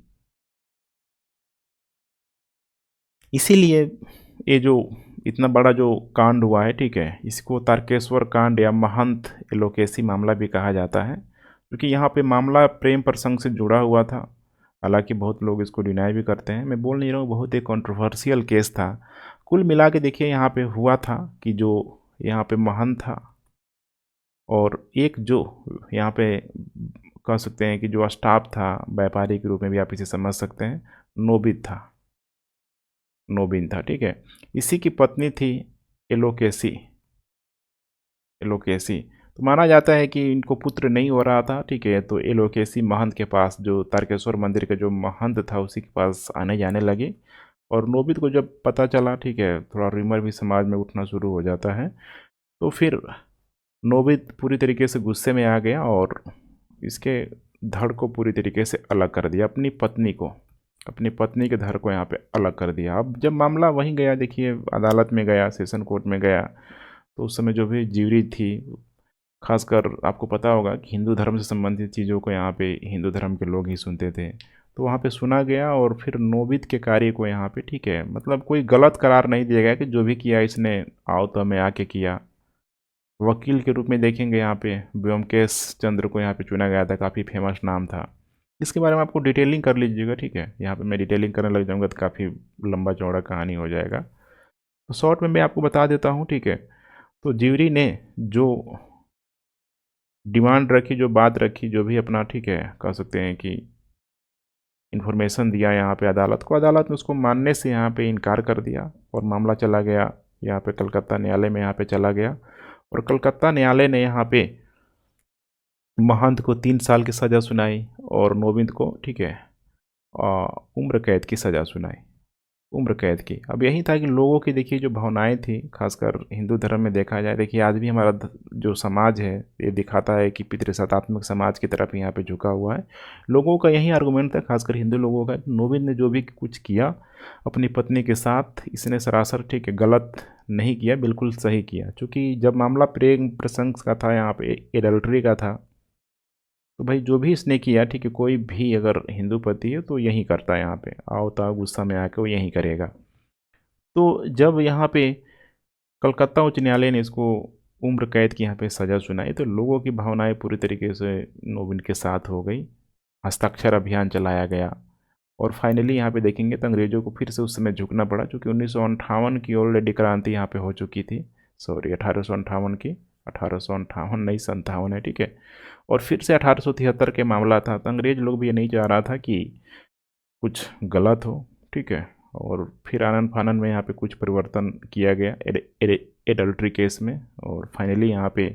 इसीलिए ये जो इतना बड़ा जो कांड हुआ है ठीक है इसको तारकेश्वर कांड या महंत एलोकेसी मामला भी कहा जाता है, क्योंकि यहाँ पे मामला प्रेम प्रसंग से जुड़ा हुआ था। हालांकि बहुत लोग इसको डिनाई भी करते हैं, मैं बोल नहीं रहा हूँ, बहुत एक कंट्रोवर्शियल केस था। कुल मिला के देखिए यहाँ पे हुआ था कि जो यहाँ पे महंत था और एक जो यहाँ पे कह सकते हैं कि जो स्टाफ था व्यापारी के रूप में भी आप इसे समझ सकते हैं, नोबित था, नोबिन था ठीक है। इसी की पत्नी थी एलोकेसी, एलोकेसी। तो माना जाता है कि इनको पुत्र नहीं हो रहा था ठीक है, तो एलोकेसी महंत के पास, जो तारकेश्वर मंदिर का जो महंत था उसी के पास आने जाने लगी। और नोबित को जब पता चला ठीक है, थोड़ा रिमर भी समाज में उठना शुरू हो जाता है, तो फिर नोबित पूरी तरीके से गुस्से में आ गया और इसके धड़ को पूरी तरीके से अलग कर दिया, अपनी पत्नी के धड़ को यहाँ पे अलग कर दिया। अब जब मामला वहीं गया देखिए अदालत में गया, सेशन कोर्ट में गया, तो उस समय जो भी ज्यूरी थी, खासकर आपको पता होगा कि हिंदू धर्म से संबंधित चीज़ों को यहाँ पे हिंदू धर्म के लोग ही सुनते थे, तो वहाँ पे सुना गया और फिर नोबित के कार्य को यहाँ पे ठीक है मतलब कोई गलत करार नहीं दिया गया कि जो भी किया इसने आओ तो मैं आके किया। वकील के रूप में देखेंगे यहाँ पे ब्योमकेश चंद्र को यहाँ पे चुना गया था, काफ़ी फेमस नाम था। इसके बारे में आपको डिटेलिंग कर लीजिएगा ठीक है, यहाँ पे मैं डिटेलिंग करने लग जाऊँगा तो काफ़ी लंबा चौड़ा कहानी हो जाएगा, तो शॉर्ट में मैं आपको बता देता हूँ ठीक है। तो ज्यूरी ने जो डिमांड रखी, जो बात रखी, जो भी अपना ठीक है कह सकते हैं कि इन्फॉर्मेशन दिया यहाँ पे अदालत को, अदालत ने उसको मानने से यहाँ पे इनकार कर दिया और मामला चला गया यहाँ पे कलकत्ता न्यायालय में, यहाँ पे चला गया। और कलकत्ता न्यायालय ने यहाँ पे महंत को 3 साल की सज़ा सुनाई और नोबित को ठीक है उम्र कैद की सज़ा सुनाई, उम्र कैद की। अब यही था कि लोगों की देखिए जो भावनाएं थी, खासकर हिंदू धर्म में देखा जाए, देखिए आज भी हमारा जो समाज है ये दिखाता है कि पितृसत्तात्मक समाज की तरफ यहाँ पे झुका हुआ है। लोगों का यही आर्गुमेंट था, खासकर हिंदू लोगों का, नोबित ने जो भी कुछ किया अपनी पत्नी के साथ, इसने सरासर ठीक है गलत नहीं किया, बिल्कुल सही किया। चूँकि जब मामला प्रेम प्रसंग का था, यहाँ पे एडल्ट्री का था, तो भाई जो भी इसने किया ठीक है, कोई भी अगर हिंदू पति है तो यही करता है, यहाँ पे आओ ताओ गुस्सा में आके वो यही करेगा। तो जब यहाँ पे कलकत्ता उच्च न्यायालय ने इसको उम्र कैद की यहाँ पे सज़ा सुनाई, तो लोगों की भावनाएं पूरी तरीके से नोबिन के साथ हो गई, हस्ताक्षर अभियान चलाया गया और फाइनली यहाँ पे देखेंगे तो अंग्रेज़ों को फिर से उस समय झुकना पड़ा, क्योंकि 1958 की ऑलरेडी क्रांति यहाँ पे हो चुकी थी, सॉरी 1858 की, 1858 नहीं 57 है ठीक है। और फिर से 1873 के मामला था, तो अंग्रेज़ लोग भी ये नहीं चाह रहा था कि कुछ गलत हो ठीक है। और फिर आनन फानन में यहाँ पे कुछ परिवर्तन किया गया एडल्ट्री केस में, और फाइनली यहाँ पे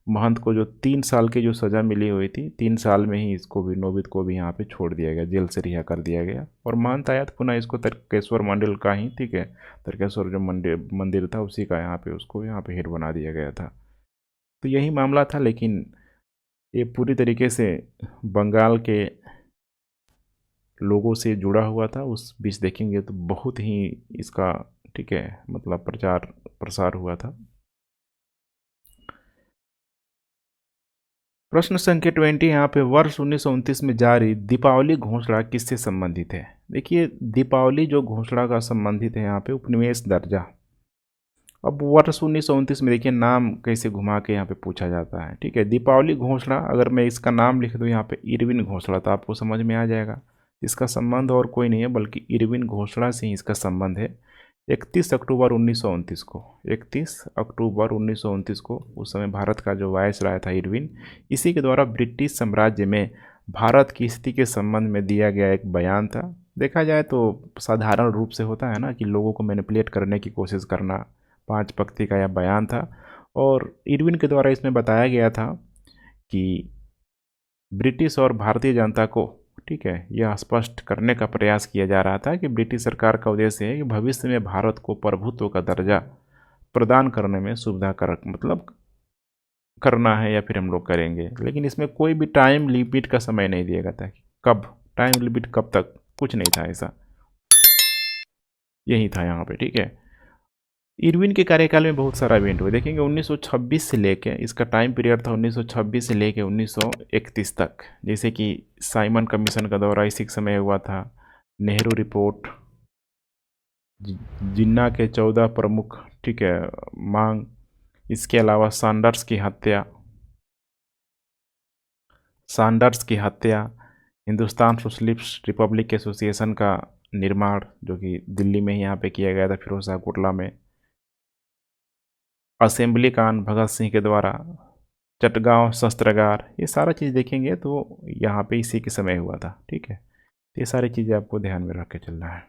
महंत को जो 3 साल की जो सज़ा मिली हुई थी, 3 साल में ही इसको भी, नोबित को भी यहाँ पे छोड़ दिया गया, जेल से रिहा कर दिया गया। और महंत आया तो पुनः इसको तर्केश्वर मंदिर का ही ठीक है, तर्केश्वर जो मंदिर था उसी का यहाँ पे उसको यहाँ पे हेड बना दिया गया था। तो यही मामला था, लेकिन ये पूरी तरीके से बंगाल के लोगों से जुड़ा हुआ था। उस बीच देखेंगे तो बहुत ही इसका ठीक है मतलब प्रचार प्रसार हुआ था। प्रश्न संख्या 20 यहाँ पे, वर्ष 1929 में जारी दीपावली घोषणा किससे संबंधित है? देखिए दीपावली जो घोषणा का संबंधित है यहाँ पे उपनिवेश दर्जा। अब वर्ष 1929 में देखिए नाम कैसे घुमा के यहाँ पे पूछा जाता है ठीक है। दीपावली घोषणा, अगर मैं इसका नाम लिख दूँ यहाँ पे इरविन घोषणा, तो आपको समझ में आ जाएगा इसका संबंध और कोई नहीं है बल्कि इरविन घोषणा से ही इसका संबंध है। 31 अक्टूबर 1929 को, 31 अक्टूबर 1929 को उस समय भारत का जो वायसराय था इरविन, इसी के द्वारा ब्रिटिश साम्राज्य में भारत की स्थिति के संबंध में दिया गया एक बयान था। देखा जाए तो साधारण रूप से होता है ना कि लोगों को मैनिपुलेट करने की कोशिश करना, 5 पंक्ति का यह बयान था। और इरविन के द्वारा इसमें बताया गया था कि ब्रिटिश और भारतीय जनता को, ठीक है, यह स्पष्ट करने का प्रयास किया जा रहा था कि ब्रिटिश सरकार का उद्देश्य है कि भविष्य में भारत को प्रभुत्व का दर्जा प्रदान करने में सुविधा कर मतलब करना है या फिर हम लोग करेंगे। लेकिन इसमें कोई भी टाइम लिमिट का समय नहीं दिया गया था कि कब, टाइम लिमिट कब तक, कुछ नहीं था ऐसा। यही था यहाँ पे, ठीक है। इरविन के कार्यकाल में बहुत सारा इवेंट हुए, देखेंगे 1926 से लेके, इसका टाइम पीरियड था 1926 से लेके 1931 तक। जैसे कि साइमन कमीशन का दौरा इसी समय हुआ था, नेहरू रिपोर्ट, जिन्ना के 14 प्रमुख, ठीक है, मांग, इसके अलावा सैंडर्स की हत्या, हिंदुस्तान सोशलिस्ट रिपब्लिक एसोसिएशन का निर्माण जो कि दिल्ली में ही यहाँ पे किया गया था, फिरोज शाह कोटला में, असेंबली कांड भगत सिंह के द्वारा, चटगांव शस्त्रागार, ये सारा चीज़ देखेंगे तो यहाँ पे इसी के समय हुआ था, ठीक है। तो ये सारी चीज़ें आपको ध्यान में रख के चलना है।